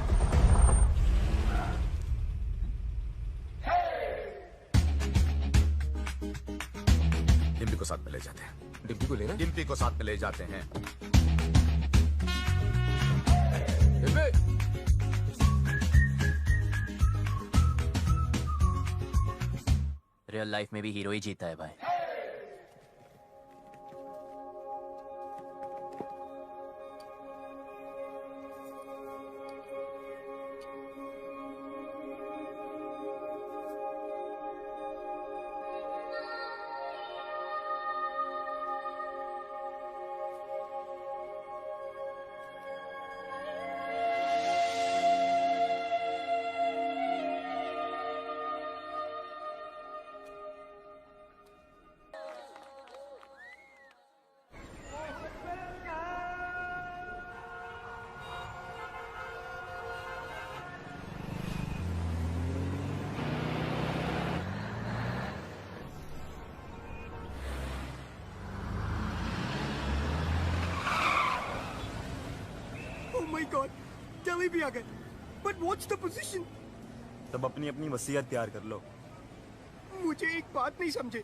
डिम्पी को साथ में ले जाते हैं। डिम्पी को लेना? डिम्पी को साथ में ले जाते हैं। रियल लाइफ में भी हीरो ही जीता है भाई। माय गॉड, दिल्ली भी आ गए। But what's the position? तब अपनी अपनी वसीयत तैयार कर लो। मुझे एक बात नहीं समझे,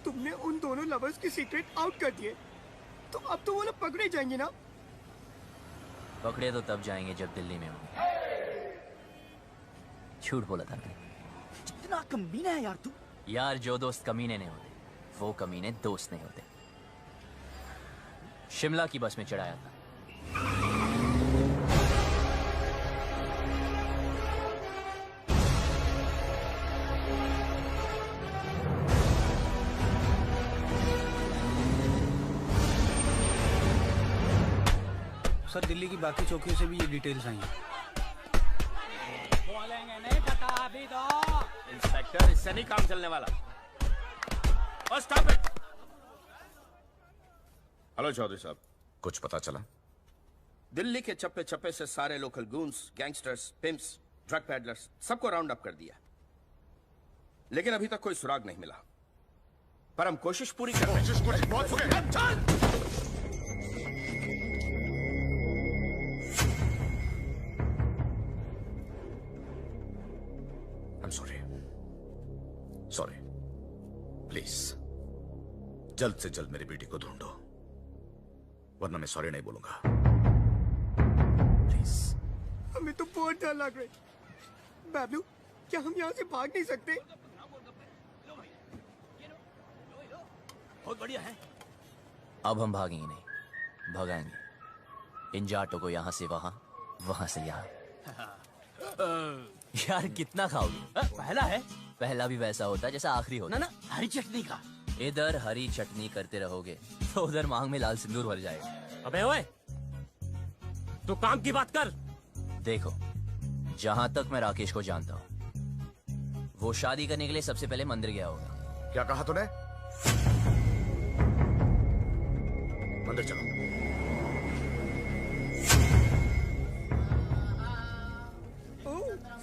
तुमने उन दोनों लवर्स की सीक्रेट आउट कर दिए, तो अब तो वो लोग पकड़े जाएंगे ना? पकड़े तो तब जाएंगे जब दिल्ली में होंगे। झूठ बोला था मैंने। कितना कमीना है यार तू। यार जो दोस्त कमीने नहीं होते वो कमीने दोस्त नहीं होते। शिमला की बस में चढ़ाया था। सर दिल्ली की बाकी चौकियों से भी ये डिटेल्स आई हैं। बोलेंगे नहीं पता अभी तो। इंस्पेक्टर, इससे नहीं काम चलने वाला। Stop it. हेलो चौधरी साहब, कुछ पता चला? दिल्ली के चप्पे चप्पे से सारे local goons, gangsters, pimps, drug peddlers सबको राउंड अप कर दिया, लेकिन अभी तक कोई सुराग नहीं मिला। पर हम कोशिश पूरी कर रहे हैं। बहुत हो गया। चल! सॉरी, प्लीज जल्द से जल्द मेरी बेटी को ढूंढो, वरना मैं सॉरी नहीं बोलूंगा। प्लीज। हमें तो बहुत डर लग रहा है। बाबलू, क्या हम यहाँ से भाग नहीं सकते? बहुत बढ़िया है। अब हम भागेंगे नहीं, भगाएंगे इन जाटों को यहाँ से वहां, वहां से यहाँ। यार कितना खाओगे? पहला है। पहला भी वैसा होता है जैसा आखिरी होता है। ना हरी चटनी का। इधर हरी चटनी करते रहोगे तो उधर मांग में लाल सिंदूर भर जाएगा। अबे ओए, तू काम की बात कर। देखो, जहां तक मैं राकेश को जानता हूँ, वो शादी करने के लिए सबसे पहले मंदिर गया होगा। क्या कहा तूने? मंदिर चलो।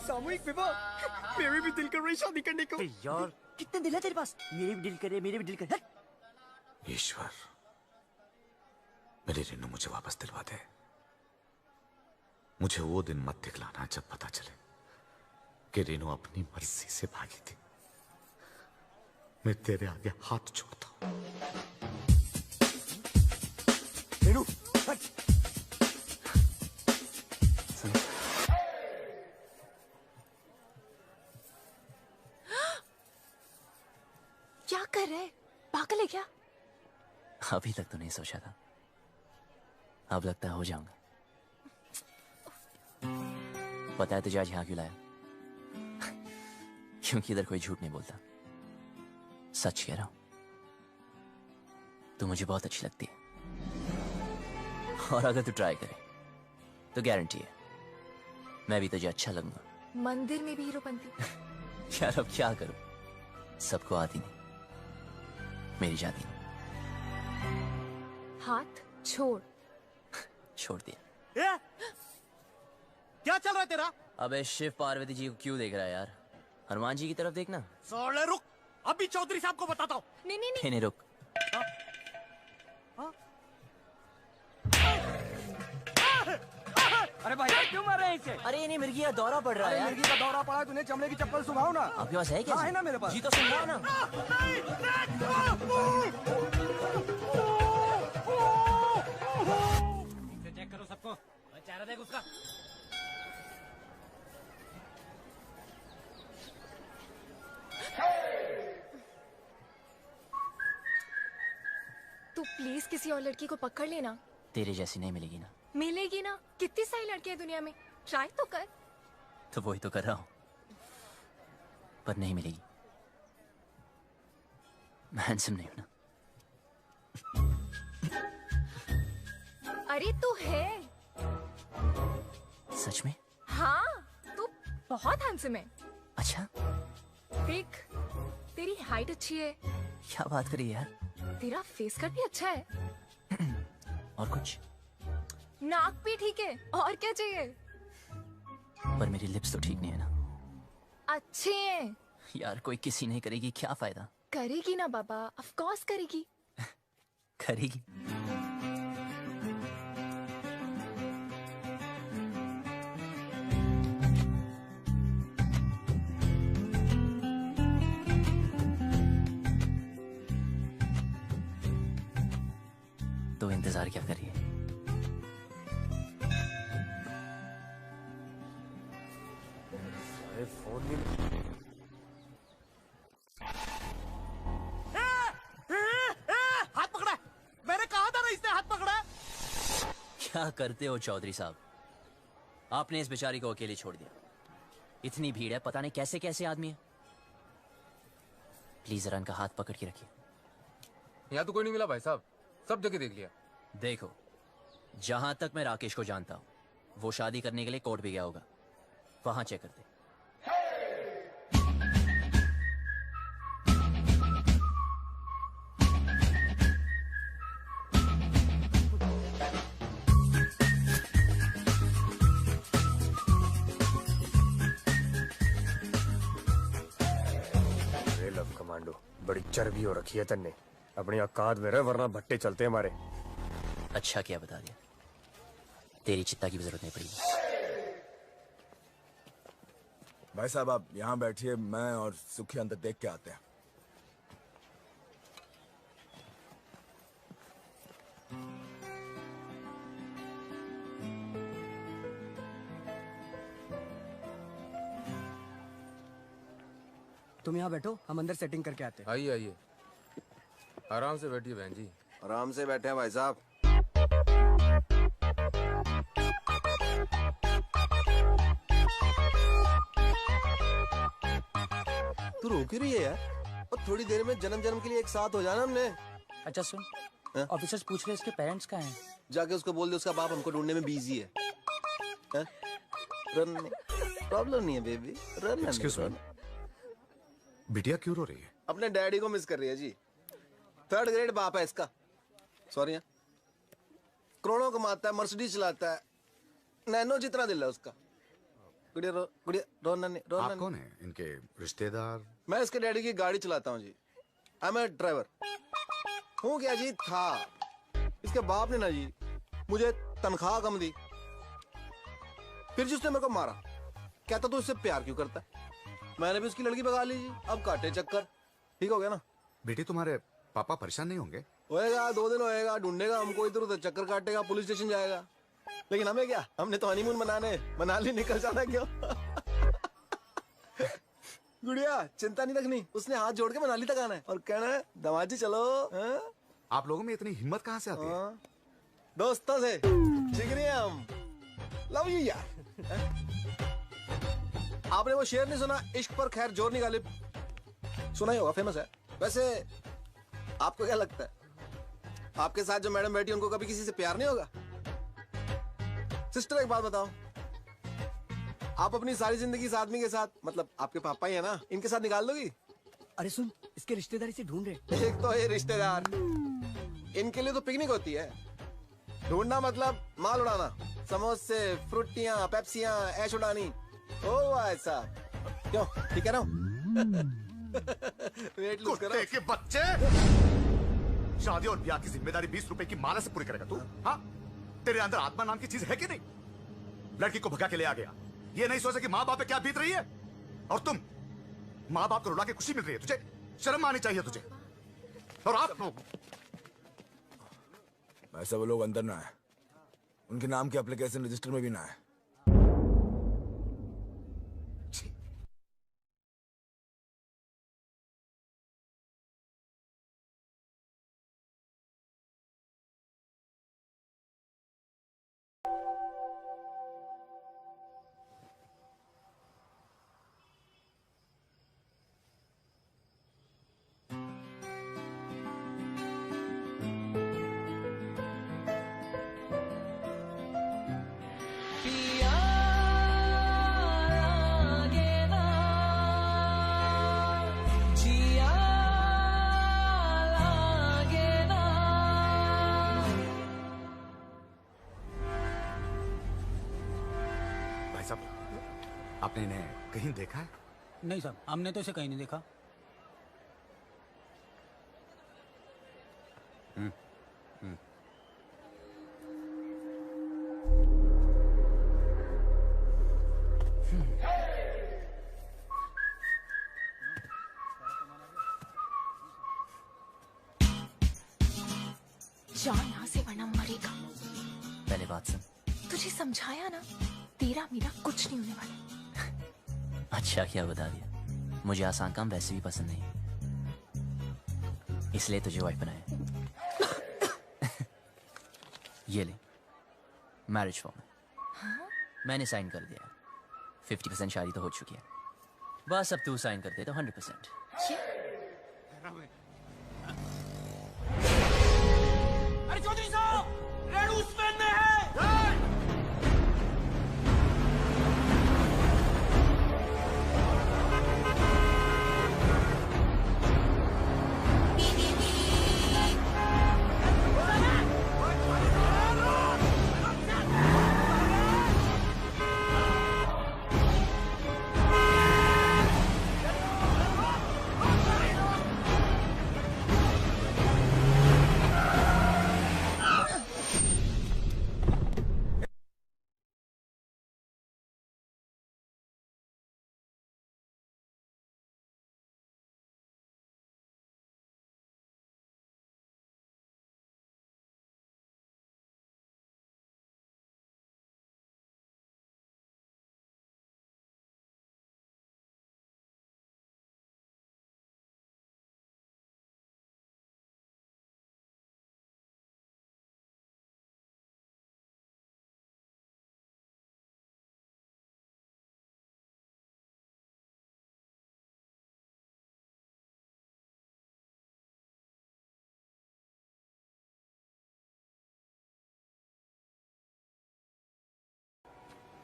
सामूहिक विवाह, मेरे भी दिल कर रही शादी करने को। यार कितने दिल है तेरे पास? मेरे भी दिल करे, मेरे भी दिल करे। ईश्वर, मेरी रेनू मुझे वापस दिलवा दे। मुझे वो दिन मत दिखलाना जब पता चले कि रेनू अपनी मर्जी से भागी थी। मैं तेरे आगे हाथ जोड़ता हूं। रेनू, हट। क्या कर रहे? पागल है क्या? अभी तक तो नहीं सोचा था, अब लगता है हो जाऊंगा। पता है तुझे आज यहाँ क्यों लाया? क्योंकि इधर कोई झूठ नहीं बोलता, सच कह रहा हूं। तू मुझे बहुत अच्छी लगती है, और अगर तू ट्राई करे तो गारंटी है मैं भी तुझे अच्छा लगूंगा। मंदिर में भी हीरोपंती। यार अब क्या करूं, सबको आती नहीं, मेरी जाती नहीं। हाथ छोड़। छोड़ दिया। ए? क्या चल रहा है तेरा? अबे शिव पार्वती जी को क्यों देख रहा है यार? हनुमान जी की तरफ देखना। साले रुक, अभी चौधरी साहब को बताता हूँ। नहीं नहीं नहीं रुक। अरे भाई क्यों मार रहे हैं इसे? अरे नहीं, मिर्गी का दौरा पड़ रहा है यार। मिर्गी का दौरा पड़ा है, तूने चमड़े की चप्पल सुखाओ ना। आपके पास है क्या? हाँ, है ना मेरे पास। जी तो सुन रहा ना। चेक करो सबको, चेहरा देख उसका। तू प्लीज किसी और लड़की को पकड़ लेना। तेरे जैसी नहीं मिलेगी ना। मिलेगी ना, कितनी सारी लड़कियां दुनिया में, ट्राई तो कर। तो वही तो कर रहा हूं, पर नहीं मिलेगी। मैं हैंडसम नहीं हूं ना। अरे तू है। सच में? हाँ, तू बहुत हैंडसम है। अच्छा? देख, तेरी हाइट अच्छी है। क्या बात करी यार? तेरा फेस कट भी अच्छा है। और कुछ? नाक भी ठीक है, और क्या चाहिए? पर मेरी लिप्स तो ठीक नहीं है ना। अच्छे हैं। यार कोई किसी नहीं करेगी, क्या फायदा? करेगी ना बाबा, ऑफ कोर्स करेगी। करेगी। इंतजार क्या करिए। अरे फोन नहीं। हाथ पकड़ा है। मैंने कहा था ना इसने हाथ पकड़ा है। क्या करते हो चौधरी साहब? आपने इस बेचारी को अकेले छोड़ दिया। इतनी भीड़ है, पता नहीं कैसे कैसे आदमी है। प्लीज जरा इनका हाथ पकड़ के रखिए। यहाँ तो कोई नहीं मिला भाई साहब, सब जगह देख लिया। देखो, जहां तक मैं राकेश को जानता हूं, वो शादी करने के लिए कोर्ट भी गया होगा। वहां चेक करते। अरे लव कमांडो, बड़ी चर्बी हो रखी है तन्ने। अपनी औकात में रह, वरना भट्टे चलते हमारे। अच्छा किया बता दिया, तेरी चित्ता की भी जरूरत नहीं पड़ेगी। भाई साहब आप यहाँ बैठिए, मैं और सुखी अंदर देख के आते हैं। तुम यहाँ बैठो, हम अंदर सेटिंग करके आते हैं। आइए आइए, आराम से बैठिए बहन जी। आराम से बैठे हैं भाई साहब। तू रोक ही रही है यार, और थोड़ी देर में जन्म जन्म के लिए एक साथ हो जाना हमने। अच्छा सुन, ऑफिसर्स पूछ रहे इसके पेरेंट्स कहाँ हैं? जाके उसको बोल दे उसका बाप हमको ढूंढने में बिजी है। रन, प्रॉब्लम नहीं है बेबी, रन। एक्सक्यूज मी, बिटिया क्यों रो रही है? अपने डैडी को मिस कर रही है जी। 3rd ग्रेड बाप है इसका। सॉरी, करोड़ों कमाता है, मर्सिडीज चलाता है, नैनो जितना दिल है उसका। गुड़िया रोना नहीं, रोना। आप कौन है? इनके रिश्तेदार? मैं इसके डैडी की गाड़ी चलाता हूँ जी। I M A driver. हूँ क्या जी, था। इसके बाप ने ना जी मुझे तनख्वाह कम दी, फिर जी उसने मेरे को मारा। कहता तू इससे प्यार क्यों करता है? मैंने भी उसकी लड़की भगा ली जी। अब काटे चक्कर। ठीक हो गया ना? बेटी तुम्हारे पापा परेशान नहीं होंगे? होएगा, 2 दिन होएगा, ढूंढेगा हमको, इधर उधर चक्कर काटेगा, पुलिस स्टेशन जाएगा। लेकिन हमें क्या, हमने तो हनीमून मनाने मनाली निकल जाना। क्यों? गुड़िया चिंता नहीं रखनी, उसने हाथ जोड़ के मनाली तक आना है और कहना है दमाजी चलो। आप लोगों में इतनी हिम्मत कहाँ से आती है? दोस्तों से जिगरी हम। लव यू यार। आपने वो शेर नहीं सुना, इश्क पर खैर जोर नहीं गालिब? सुना ही होगा, फेमस है। वैसे आपको क्या लगता है, आपके साथ जो मैडम बैठी उनको कभी किसी से प्यार नहीं होगा? सिस्टर एक बात बताओ, आप अपनी सारी जिंदगी इस आदमी के साथ, मतलब आपके पापा ही है ना, इनके साथ निकाल दोगी? अरे सुन, इसके रिश्तेदार इसे ढूंढ रहे। एक तो ये रिश्तेदार, इनके लिए तो पिकनिक होती है। ढूंढना मतलब माल उड़ाना, समोसे, फ्रूटियां, पेप्सियां, ऐश उड़ानी। ओ भाई साहब, क्यों ठीक है ना? वेट लूज करो। कुत्ते के बच्चे! शादी और ब्याह की जिम्मेदारी 20 रुपए की माला से पूरी करेगा तू? हाँ? तेरे अंदर आत्मा नाम की चीज है कि नहीं? लड़की को भगा के ले आ गया, ये नहीं सोचा कि माँ बाप पे क्या बीत रही है? और तुम माँ बाप को रुला के खुशी मिल रही है तुझे? शर्म आनी चाहिए तुझे। और आप लोग, ऐसा वो लोग अंदर ना है, उनके नाम के एप्लीकेशन रजिस्टर में भी ना है। आपने इन्हें कहीं देखा है? नहीं साहब, हमने तो इसे कहीं नहीं देखा। जान यहाँ से वरना रहना मरेगा। पहले बात सुन। तुझे समझाया ना, तेरा मेरा कुछ नहीं होने वाला। अच्छा क्या बता दिया, मुझे आसान काम वैसे भी पसंद नहीं, इसलिए तुझे वाइफ बनाया। ये ले मैरिज फॉर्म। हाँ? मैंने साइन कर दिया। 50% शादी तो हो चुकी है, बस अब तू साइन कर दे तो 100%। अरे चौधरी साहब, रेड उसमें है।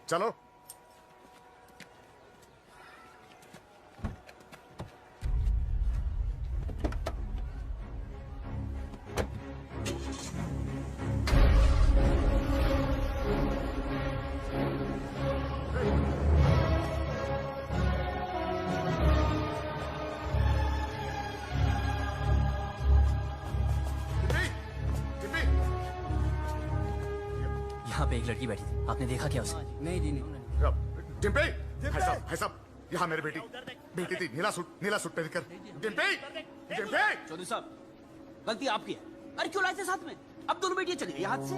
चलो यहाँ पे एक लड़की बैठी थी, आपने देखा क्या उसे? नहीं जी नहीं। डिम्पी, भाई साहब यहाँ मेरी बेटी थी, नीला सूट पहन कर। डिम्पी चौधरी साहब, गलती आपकी है। अरे क्यों लाए थे साथ में? अब दोनों बेटियां चली गई हाथ से।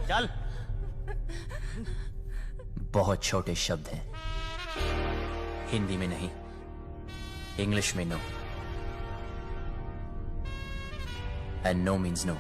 चल। बहुत छोटे शब्द हैं, हिंदी में नहीं, इंग्लिश में no, and no means no.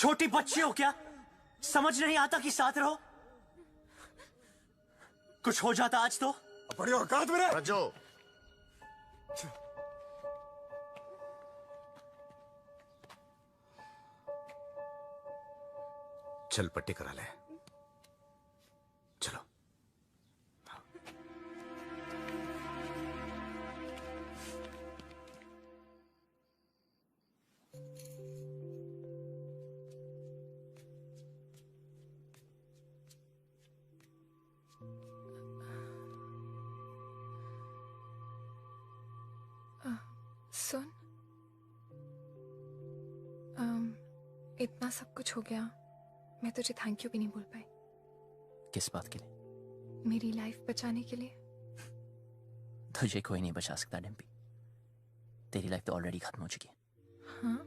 छोटी बच्ची हो क्या? समझ नहीं आता कि साथ रहो? कुछ हो जाता आज तो बड़ी औकात मेरे रजो, चल पट्टी करा ले। चलो। सुन, इतना सब कुछ हो गया, मैं तुझे थैंक यू भी नहीं बोल पाई। किस बात के लिए? मेरी लाइफ बचाने के लिए। तुझे कोई नहीं बचा सकता डिम्पी। तेरी लाइफ तो ऑलरेडी खत्म हो चुकी है। हाँ?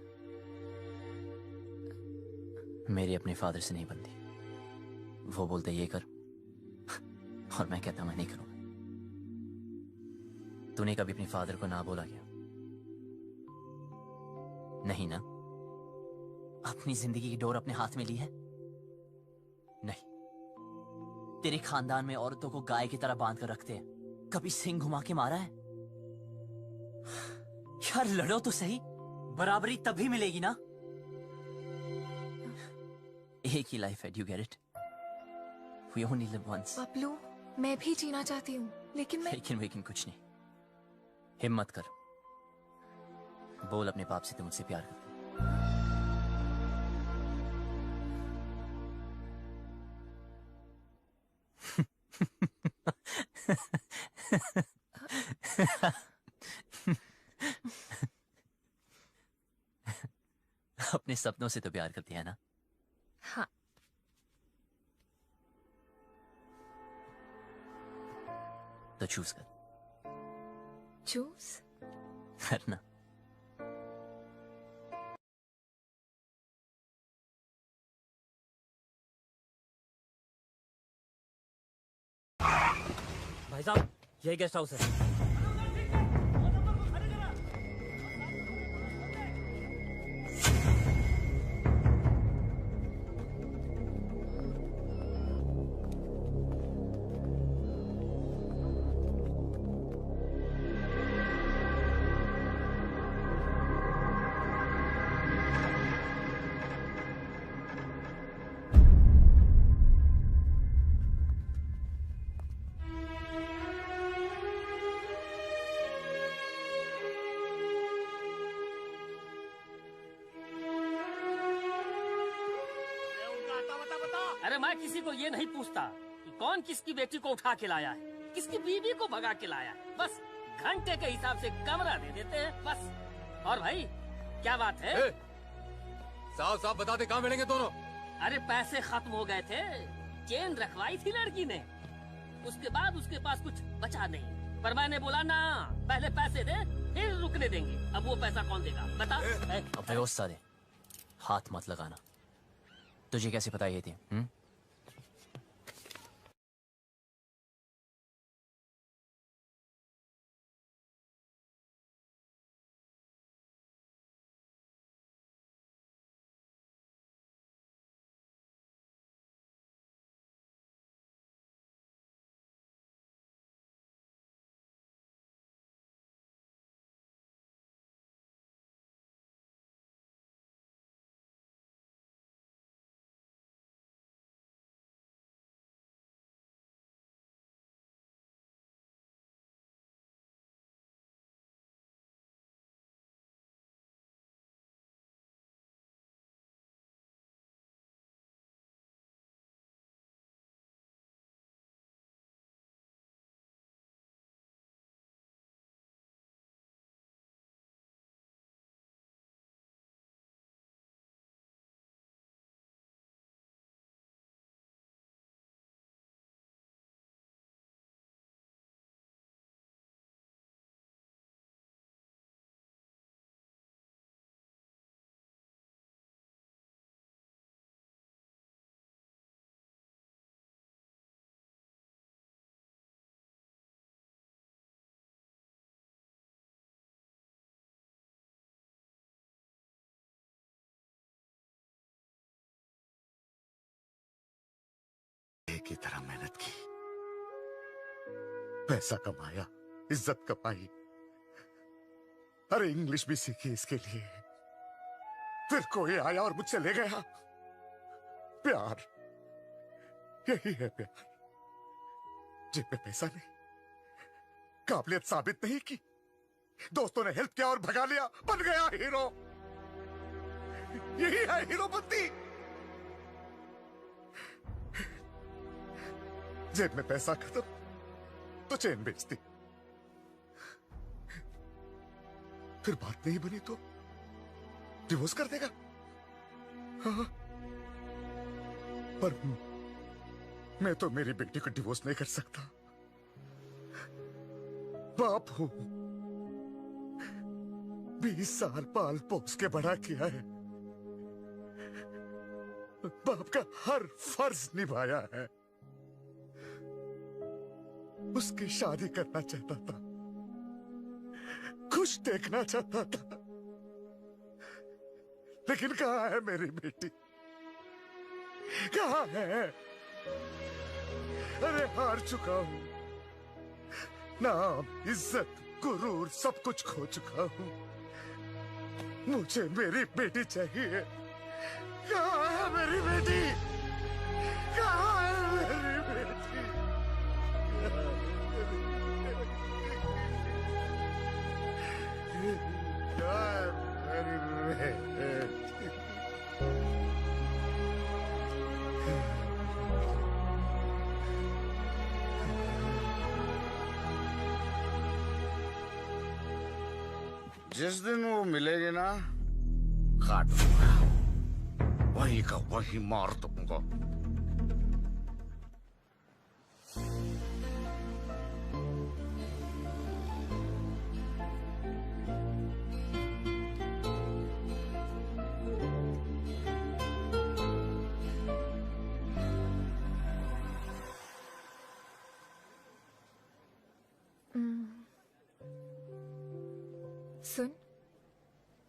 मेरी अपने फादर से नहीं बनती। वो बोलते ये कर और मैं कहता मैं नहीं करूंगा। तूने कभी अपने फादर को ना बोला क्या? नहीं ना? अपनी जिंदगी की डोर अपने हाथ में ली है? नहीं। तेरे खानदान में औरतों को गाय की तरह बांध कर रखते हैं। कभी सिंग घुमा के मारा है? यार लड़ो तो सही, बराबरी तभी मिलेगी ना। एक ही लाइफ है, do get it? We only live once. Paplu, मैं भी जीना चाहती हूँ, लेकिन लेकिन कुछ नहीं। हिम्मत कर, बोल अपने बाप से तुम मुझसे प्यार करते। अपने सपनों से तो प्यार करती है ना? हाँ। तो चूज कर। चूज करना। भाई साहब, यही गेस्ट हाउस है। अरे मैं किसी को ये नहीं पूछता कि कौन किसकी बेटी को उठा के लाया है, किसकी बीवी को भगा के लाया है। बस घंटे के हिसाब से कमरा दे देते हैं बस। और भाई क्या बात है? साफ साफ बता दे कहाँ मिलेंगे दोनों? अरे पैसे खत्म हो गए थे, चेन रखवाई थी लड़की ने, उसके बाद उसके पास कुछ बचा नहीं। पर मैंने बोला ना, पहले पैसे दे फिर रुकने देंगे। अब वो पैसा कौन देगा बता? अबे ओ साले, हाथ मत लगाना। तुझे कैसे पता ये थी? की तरह मेहनत की, पैसा कमाया, इज्जत कमाई, अरे इंग्लिश भी सीखी इसके लिए। फिर कोई आया और मुझसे ले गया। प्यार, यही है प्यार। जेब में पैसा नहीं, काबिलियत साबित नहीं की, दोस्तों ने हेल्प किया और भगा लिया, बन गया हीरो। यही है हीरोपंती। जेब में पैसा खत्म तो चेन बेचती, फिर बात नहीं बनी तो डिवोर्स कर देगा। हाँ, पर मैं तो मेरी बेटी को डिवोर्स नहीं कर सकता। बाप हूं, 20 साल पाल पोस के बड़ा किया है, बाप का हर फर्ज निभाया है। उसकी शादी करना चाहता था, खुश देखना चाहता था, लेकिन कहां है मेरी बेटी, कहां है? अरे हार चुका हूं, नाम, इज्जत, गुरूर सब कुछ खो चुका हूं। मुझे मेरी बेटी चाहिए। कहां है मेरी बेटी? कहां है मेरी बेटी? जिस दिन वो मिलेगी ना, काट दूंगा, वही का वही मार दूंगा। सुन,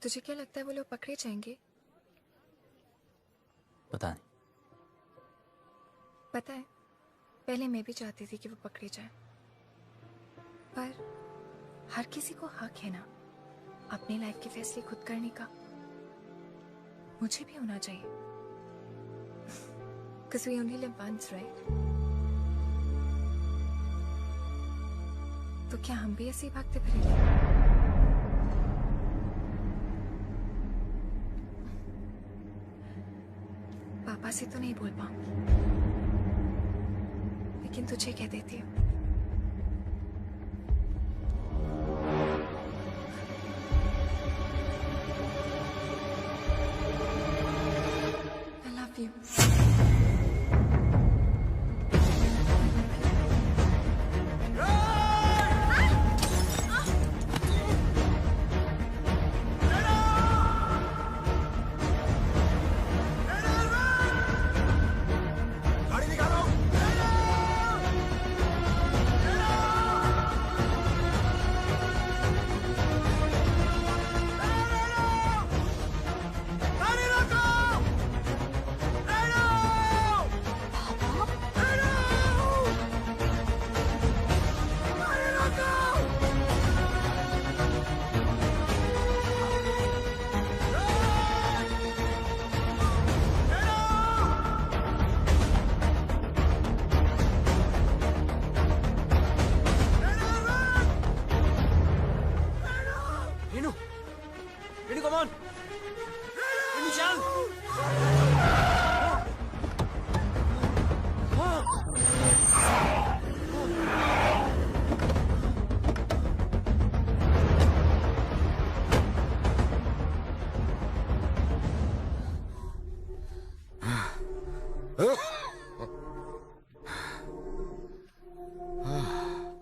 तुझे क्या लगता है वो लोग पकड़े जाएंगे? पता नहीं। पता है, पहले मैं भी चाहती थी कि वो पकड़े जाए, पर हर किसी को हक है ना अपनी लाइफ के फैसले खुद करने का। मुझे भी होना चाहिए, because we only live once, right? तो क्या हम भी ऐसे ही भागते फिरेंगे? पापा से तो नहीं बोल पाऊंगी, लेकिन तुझे कह देती हूँ। I love you.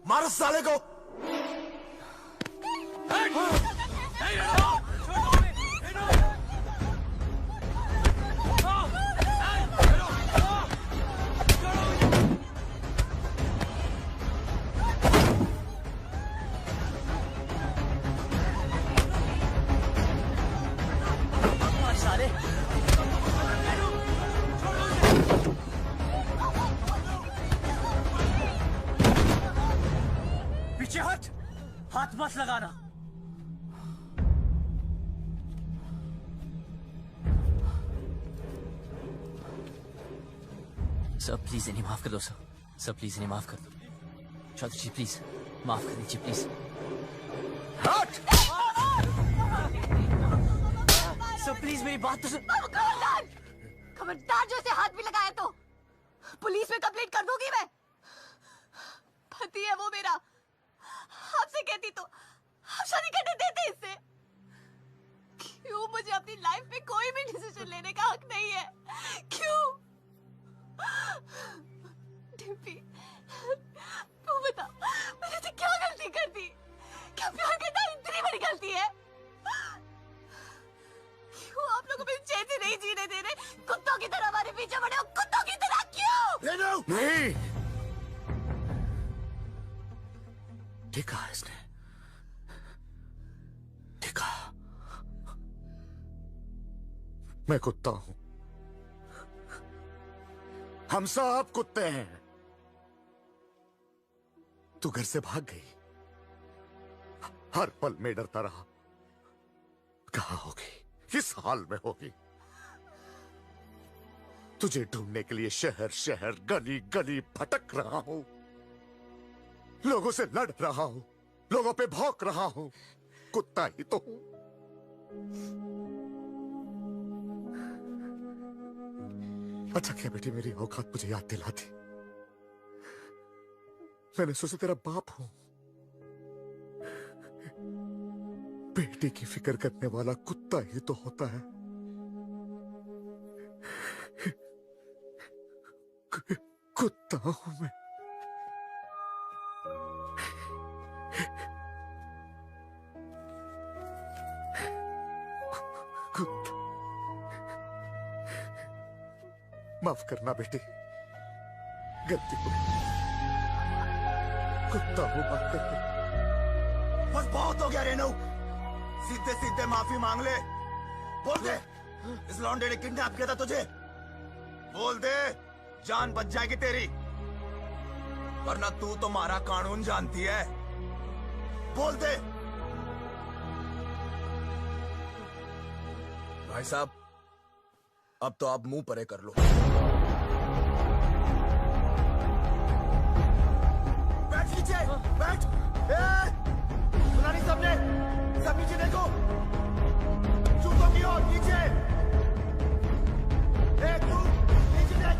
मारो साले को। पीछे हट, हाथ मत लगाना। सर प्लीज इन्हें माफ कर दो सर। सर प्लीज इन्हें माफ कर दो। चौधरी जी प्लीज माफ कर दीजिए प्लीज। सर प्लीज मेरी बात तो सुन। खबरदार, खबरदार जो इसे हाथ भी लगाया तो पुलिस में कंप्लेंट कर दूंगी मैं। पति है वो मेरा, आपसे कहती तो आप शादी करने देते इससे। क्यों मुझे अपनी लाइफ में कोई भी डिसीजन लेने का हक नहीं है? क्यों? डिम्पी, तू बता, मैंने तो क्या गलती कर दी? क्या प्यार करना इतनी बड़ी गलती है? क्यों आप लोग मुझे चैन से नहीं जीने दे रहे? कुत्तों की तरह हमारे पीछे पड़े हो, कुत्तों की तरह क्यों? नहीं, देखा इसने, देखा, मैं कुत्ता हूं। हम सब कुत्ते हैं। तू घर से भाग गई, हर पल में डरता रहा। कहां होगी, किस हाल में होगी? तुझे ढूंढने के लिए शहर शहर गली गली भटक रहा हूं, लोगों से लड़ रहा हूं, लोगों पे भौंक रहा हूं। कुत्ता ही तो हूं। अच्छा क्या बेटी मेरी औकात मुझे याद दिलाती। मैंने सोचा तेरा बाप हूं। बेटी की फिक्र करने वाला कुत्ता ही तो होता है। कुत्ता हूं मैं। कुत्ता। माफ करना बेटी, गलती हो गई। कुत्ता हूं, माफ कर दे। बस बहुत हो गया रेनू, सीधे सीधे माफी मांग ले। बोल दे इस लौंडे ने किडनैप किया था तुझे। बोल दे, जान बच जाएगी तेरी, वरना तू तो हमारा कानून जानती है। बोल दे। भाई साहब, अब तो आप मुंह परे कर लो। बैठ नीचे, बैठ। सुना नहीं सबने? सब नीचे देखो, जूतों की ओर नीचे। तू नीचे देख।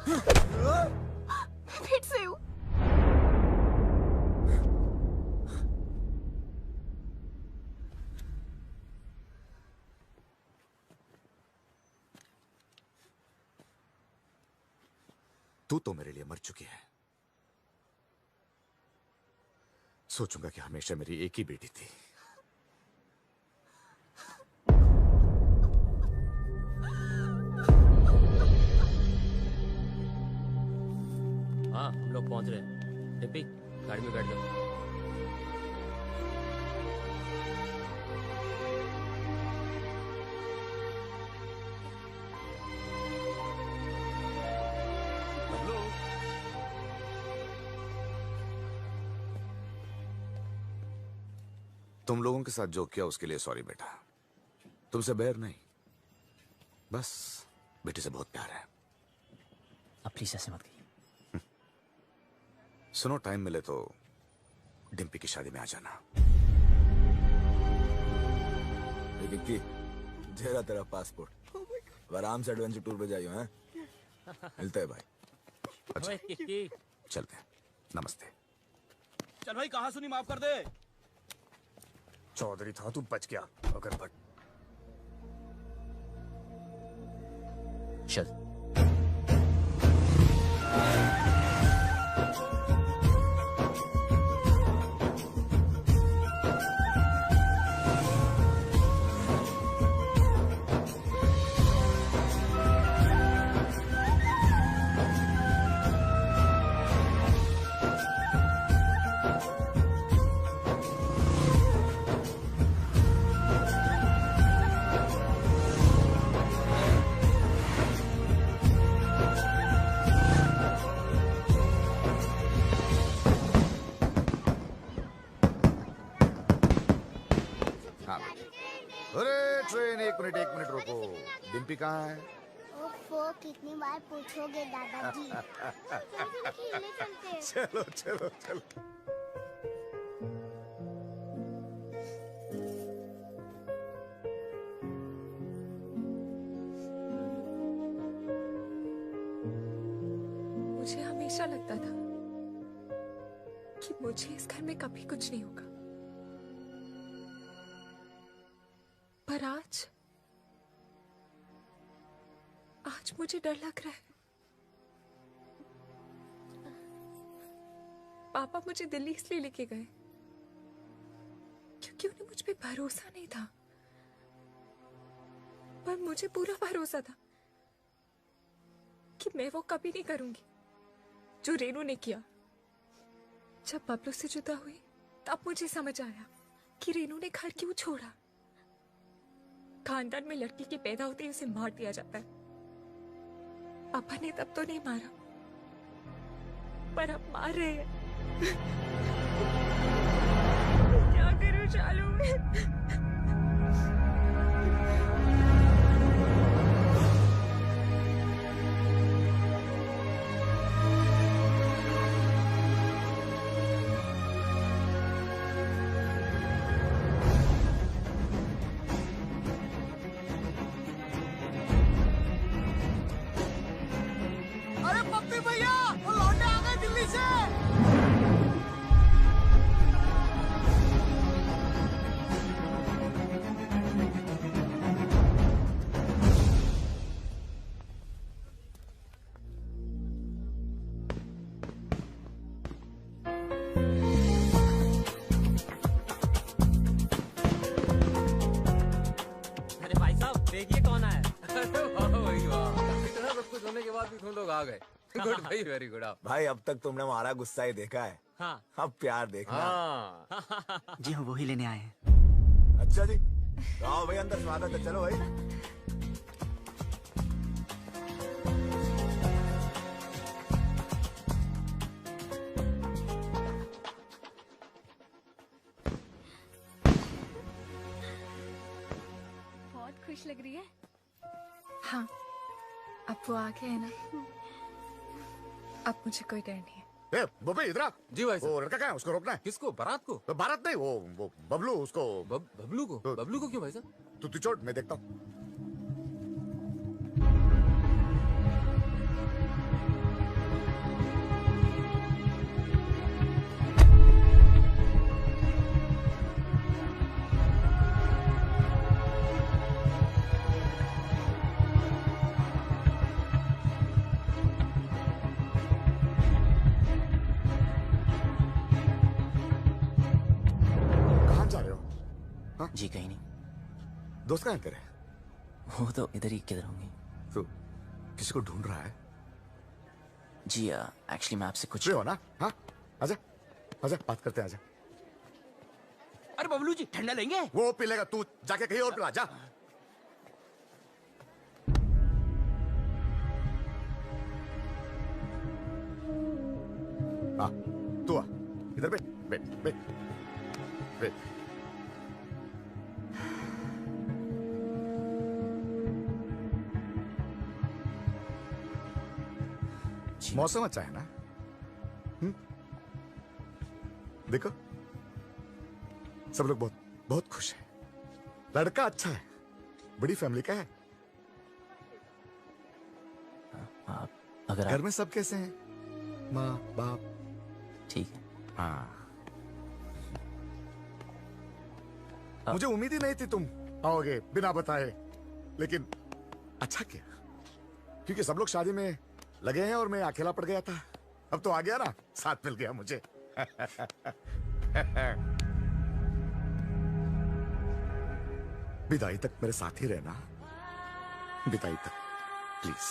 मैं फिर से हूँ। तू तो मेरे लिए मर चुकी है। सोचूंगा कि हमेशा मेरी एक ही बेटी थी। हाँ, हम लोग पहुंच रहे हैं। डिम्पी, गाड़ी में बैठ जाओ। तुम लोगों के साथ जो किया उसके लिए सॉरी बेटा। तुमसे बैर नहीं, बस बेटी से बहुत प्यार है। अब प्लीज ऐसे मत कहिए। सुनो, टाइम मिले तो डिम्पी की शादी में आ जाना। विक्की, जेरा तेरा पासपोर्ट। अब आराम से एडवेंचर टूर पे जाइयो हैं। मिलते हैं भाई। अच्छा, चलते हैं। नमस्ते। चल भाई, कहाँ सुनी, माफ कर दे। चौधरी था, तू बच गया। अगर बट चल। हाँ अरे ट्रेन एक मिनट रुको। डिम्पी कहाँ है? ओफो, कितनी बार पूछोगे दादाजी। खेलने चलते हैं। चलो चलो चलो। मुझे हमेशा लगता था कि मुझे इस घर में कभी कुछ नहीं होगा, पर आज मुझे डर लग रहा है। पापा मुझे दिल्ली इसलिए लेके गए क्योंकि उन्हें मुझ पे भरोसा नहीं था, पर मुझे पूरा भरोसा था कि मैं वो कभी नहीं करूंगी जो रेनू ने किया। जब बबलू से जुदा हुई तब मुझे समझ आया कि रेनू ने घर क्यों छोड़ा। खानदान में लड़की के पैदा होते ही उसे मार दिया जाता है। पापा ने तब तो नहीं मारा, पर अब मार रहे हैं। क्या करूं चालू में? अरे पप्पी भैया, वो लौंडे आ गए दिल्ली से। अरे भाई साहब देखिए कौन आया। वही वाह, इतना सब कुछ होने के बाद भी तुम लोग आ गए। गुड भाई, वेरी गुड। आप भाई अब तक तुमने हमारा गुस्सा ही देखा है। हाँ। अब प्यार देखना। हाँ। जी हाँ, वही लेने आए हैं। अच्छा जी, आओ भाई अंदर, स्वागत है। चलो भाई। बहुत खुश लग रही है। हाँ, अब वो आ गए है ना, अब मुझे कोई डर नहीं है। बबे इधर आ। जी भाई साहब। वो लड़का कहाँ है? उसको रोकना है। किसको? बारात को? बारात नहीं, वो बबलू, उसको। बबलू को? बबलू को क्यों भाई साहब? तू छोड़, मैं देखता हूँ। जी कहीं नहीं। दोस्त कहाँ है तेरे? वो तो इधर ही किधर होंगे। तो किसी को ढूंढ रहा है? जी एक्चुअली मैं आपसे कुछ हो ना। हाँ आजा आजा, बात करते हैं, आजा। अरे बबलू जी ठंडा लेंगे? वो पी लेगा, तू जाके कहीं और पिला जा। हाँ तू आ, इधर बैठ बैठ बैठ बैठ। मौसम अच्छा है ना? देखो सब लोग बहुत बहुत खुश हैं। लड़का अच्छा है, बड़ी फैमिली का है। अगर घर में सब कैसे हैं? माँ बाप? ठीक है। हाँ, मुझे उम्मीद ही नहीं थी तुम आओगे बिना बताए, लेकिन अच्छा किया। क्योंकि सब लोग शादी में लगे हैं और मैं अकेला पड़ गया था। अब तो आ गया ना, साथ मिल गया मुझे। विदाई तक मेरे साथ ही रहना, विदाई तक प्लीज।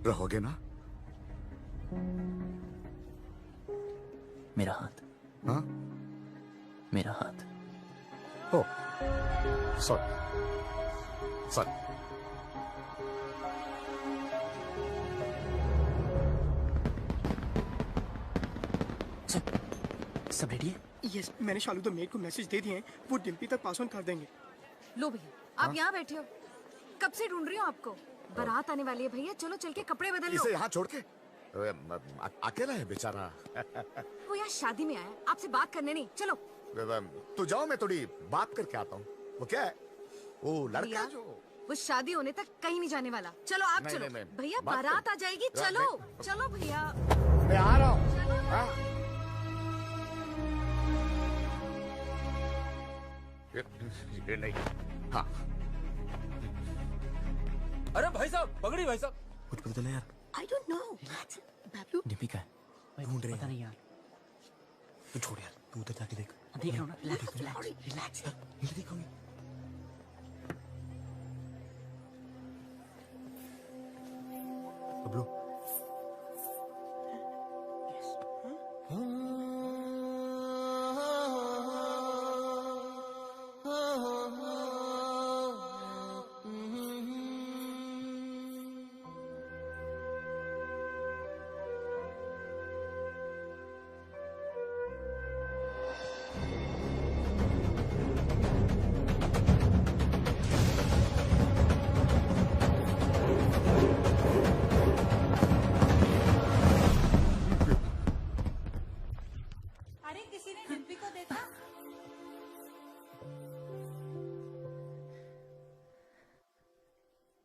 रहोगे ना? मेरा हाथ। हाँ? मेरा हाथ। ओ, सॉरी सॉरी। सब रेडी है? यस, मैंने शालू द मेड को मैसेज दे दिए हैं, वो डिम्पी तक पास ऑन कर देंगे। लो भैया, आप यहाँ बैठे हो, कब से ढूंढ रही हो आपको। बारात आने वाली है भैया, चलो चल के कपड़े बदल लो। इसे यहाँ छोड़ के अकेला है बेचारा। वो यहाँ शादी में आया, आपसे बात करने नहीं। चलो तू जाओ, मैं थोड़ी बात करके आता हूँ। वो क्या है, वो लड़का जो वो शादी होने तक कहीं नहीं जाने वाला। चलो आप नहीं, चलो नहीं, भैया, बात बारात आ जाएगी। चलो चलो भैया, मैं आ रहा हूँ। ये नहीं। हाँ, अरे भाई साहब, पगड़ी भाई साहब। कुछ पता चला यार? I don't know. Bablu Dimpy का है, ढूंढ रहे हैं। पता नहीं यार। तू छोड़ यार, तू उधर जाके देख। देख रहा हूँ ना, रिलैक्स। ये देखोगे। बबलू।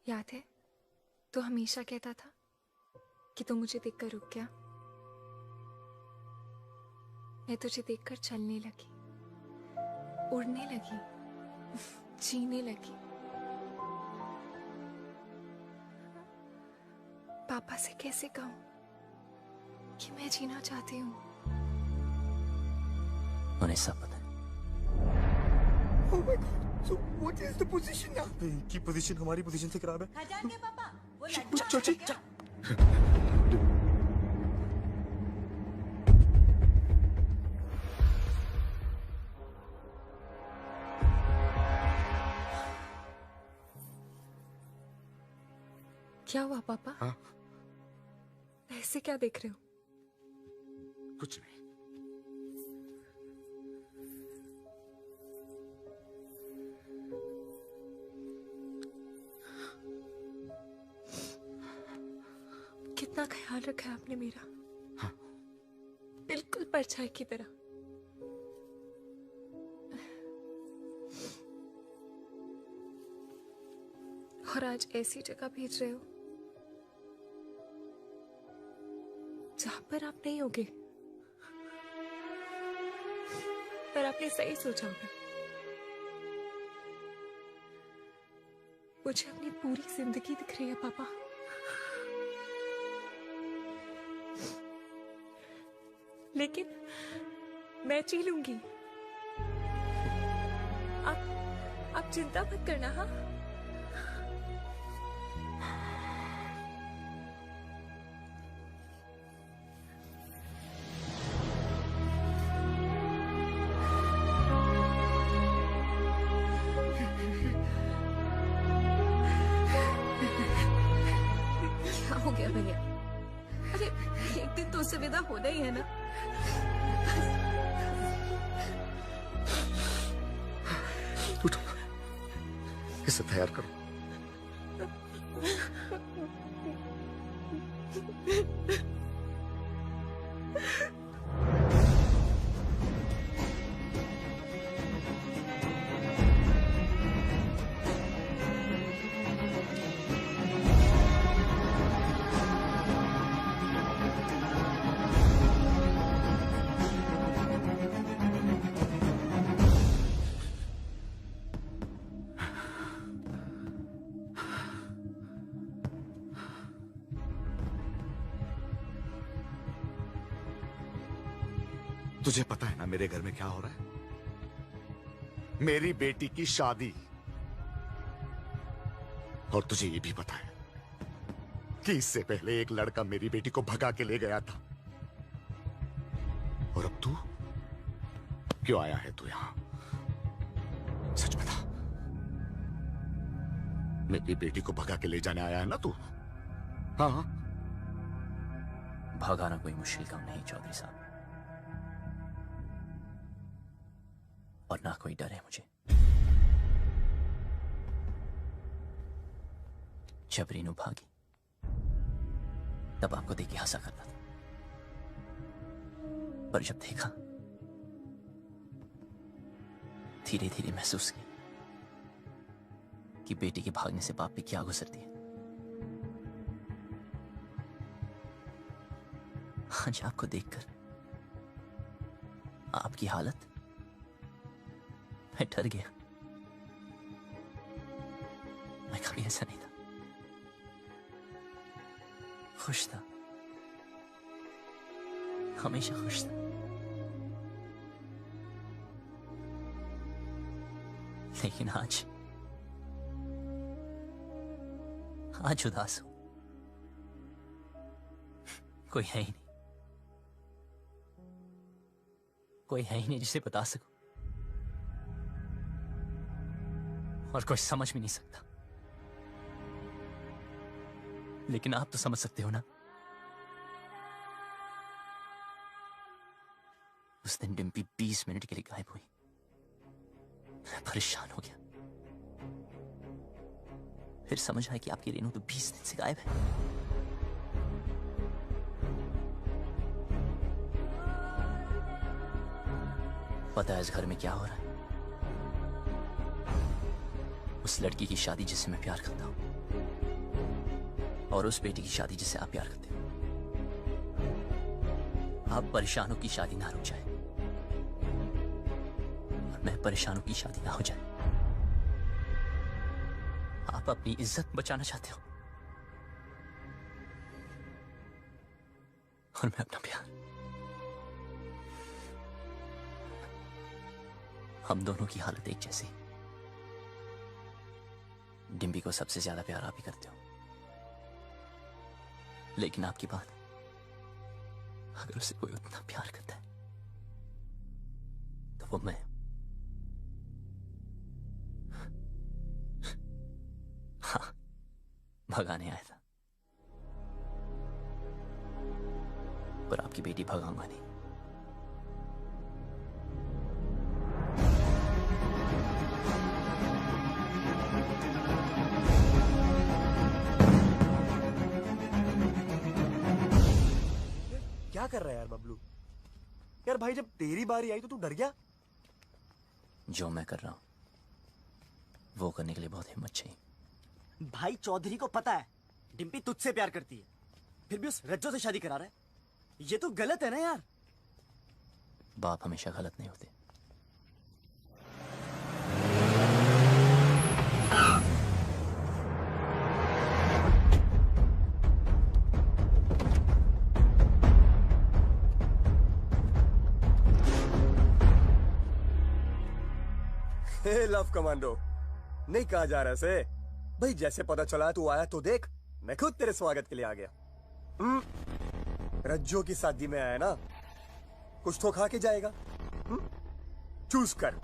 याद है, तो हमेशा कहता था कि तू मुझे देखकर रुक गया। मैं तुझे देखकर चलने लगी, उड़ने लगी, जीने लगी। पापा से कैसे कहूं कि मैं जीना चाहती हूँ। उन्हें सब पता है। Oh my God. So what is the position now? इनकी पोजीशन हमारी पोजीशन से खराब है। खजान के पापा, वो चल चल चल। क्या हुआ पापा? हाँ? ऐसे क्या देख रहे हो? कुछ नहीं। कितना ख्याल रखा है आपने मेरा। हाँ। बिल्कुल परछाई की तरह। और आज ऐसी जगह भेज रहे हो जहां पर आप नहीं होगे। पर आपने सही सोचा होगा। मुझे अपनी पूरी जिंदगी दिख रही है पापा। लेकिन मैं जी लूंगी। आप चिंता मत करना। हाँ, क्या हो गया भैया? अरे एक दिन तो उससे विदा होना ही है ना। उठो, इसे तैयार करो। तुझे पता है ना मेरे घर में क्या हो रहा है? मेरी बेटी की शादी। और तुझे ये भी पता है कि इससे पहले एक लड़का मेरी बेटी को भगा के ले गया था। और अब तू क्यों आया है तू यहां? सच बता, मेरी बेटी को भगा के ले जाने आया है ना तू? हाँ। भगाना कोई मुश्किल काम नहीं चौधरी साहब, और ना कोई डर है मुझे। जब रीनू भागी तब आपको देख के हंसा करता था, पर जब देखा धीरे धीरे महसूस किया कि बेटी के भागने से बाप पे क्या गुजरती है। आज आपको देखकर आपकी हालत, मैं डर गया। मैं कभी ऐसा नहीं था, खुश था, हमेशा खुश था। लेकिन आज उदास हूं। कोई है ही नहीं, कोई है ही नहीं जिसे बता सकूं, और कोई समझ भी नहीं सकता। लेकिन आप तो समझ सकते हो ना। उस दिन डिम्पी 20 मिनट के लिए गायब हुई। मैं परेशान हो गया। फिर समझ आया कि आपकी रेनू तो 20 दिन से गायब है। पता है इस घर में क्या हो रहा है? उस लड़की की शादी जिससे मैं प्यार करता हूं, और उस बेटी की शादी जिसे आप प्यार करते हो। आप परेशानों की शादी ना रुक जाए, और मैं परेशानों की शादी ना हो जाए। आप अपनी इज्जत बचाना चाहते हो, और मैं अपना प्यार। हम दोनों की हालत एक जैसी। डिम्पी को सबसे ज्यादा प्यार आप ही करते हो, लेकिन आपकी बात, अगर उसे कोई उतना प्यार करता है तो वो मैं। हाँ, भगाने आया था, पर आपकी बेटी भगाऊंगा नहीं। क्या कर रहा है यार बबलू? यार भाई जब तेरी बारी आई तो तू डर गया? जो मैं कर रहा हूं वो करने के लिए बहुत हिम्मत चाहिए। भाई चौधरी को पता है डिम्पी तुझसे प्यार करती है, फिर भी उस रज्जो से शादी करा रहा है। ये तो गलत है ना यार। बाप हमेशा गलत नहीं होते। हे लव कमांडो, नहीं कहा जा रहा से भाई, जैसे पता चला तू आया तो देख, मैं खुद तेरे स्वागत के लिए आ गया। रज्जो की शादी में आया ना, कुछ तो खा के जाएगा। चूज कर,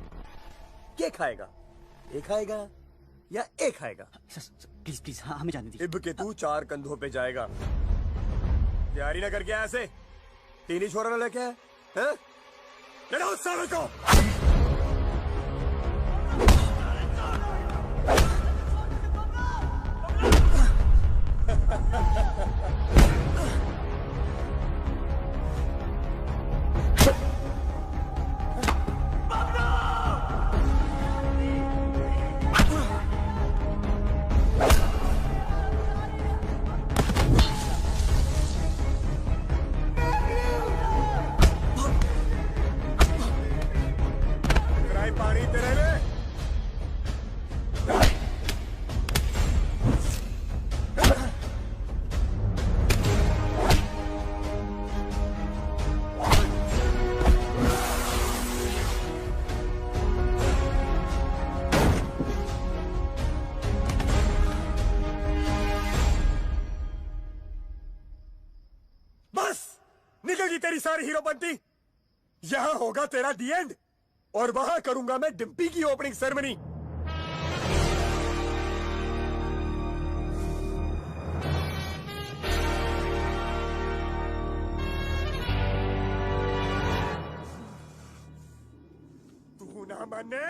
क्या खाएगा? एक खाएगा या एक खाएगा? प्लीज प्लीज, हाँ हमें जाने दीजिए। इब के तू 4 कंधों पे जाएगा। तैयारी ना करके ऐसे 3 ही छोरा लेके आए हैं? लड़ो उस साले को। पानी तेरे में। रुकेगी तेरी सारी हीरोपंती। यहां होगा तेरा दी एंड और वहां करूंगा मैं डिम्पी की ओपनिंग सेरेमनी। तू ना माने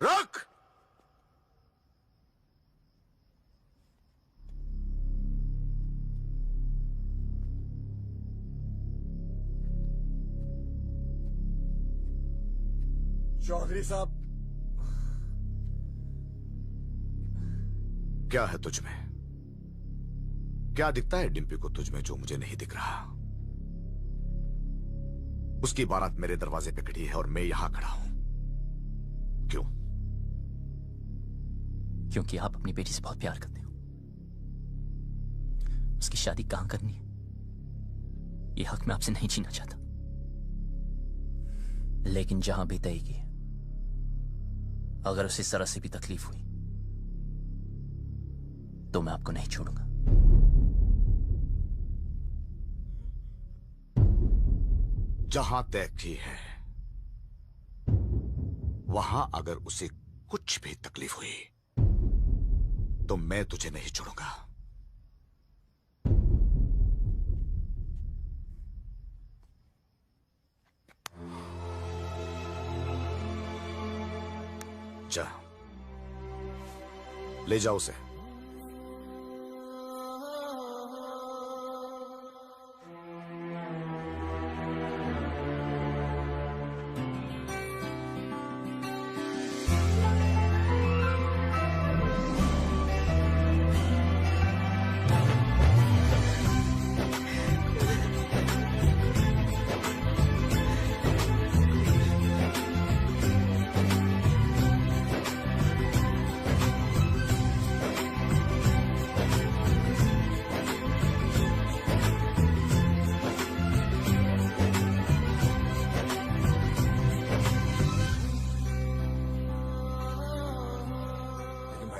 रुक। चौधरी साहब, क्या है तुझ में? क्या दिखता है डिम्पी को तुझ में जो मुझे नहीं दिख रहा? उसकी बारात मेरे दरवाजे पे खड़ी है और मैं यहां खड़ा हूं। क्यों? क्योंकि आप अपनी बेटी से बहुत प्यार करते हो। उसकी शादी कहां करनी है ये हक मैं आपसे नहीं छीनना चाहता, लेकिन जहां भी तय की, अगर उसे जरा से भी तकलीफ हुई तो मैं आपको नहीं छोड़ूंगा। जहां तय की है वहां अगर उसे कुछ भी तकलीफ हुई तो मैं तुझे नहीं छोड़ूंगा। जा, ले जाओ उसे।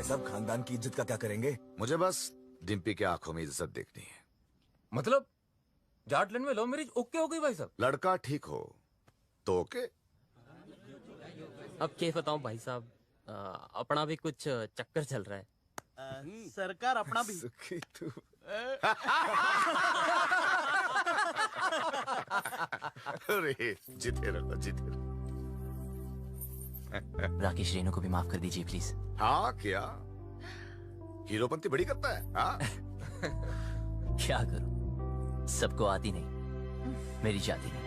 साहब खानदान की इज्जत का क्या करेंगे? मुझे बस डिम्पी की आंखों में इज्जत देखनी है। मतलब जाटलैंड में लव मैरिज ओके हो गई भाई साहब? लड़का ठीक हो तो ओके। अब क्या बताऊं भाई साहब, अपना भी कुछ चक्कर चल रहा है। सरकार अपना भी तू अरे जीते रहो, जीते रहो। राकेश रेनू को भी माफ कर दीजिए प्लीज। हाँ क्या हीरोपंती बड़ी करता है? हाँ क्या करूं, सबको आती नहीं, मेरी जाती नहीं।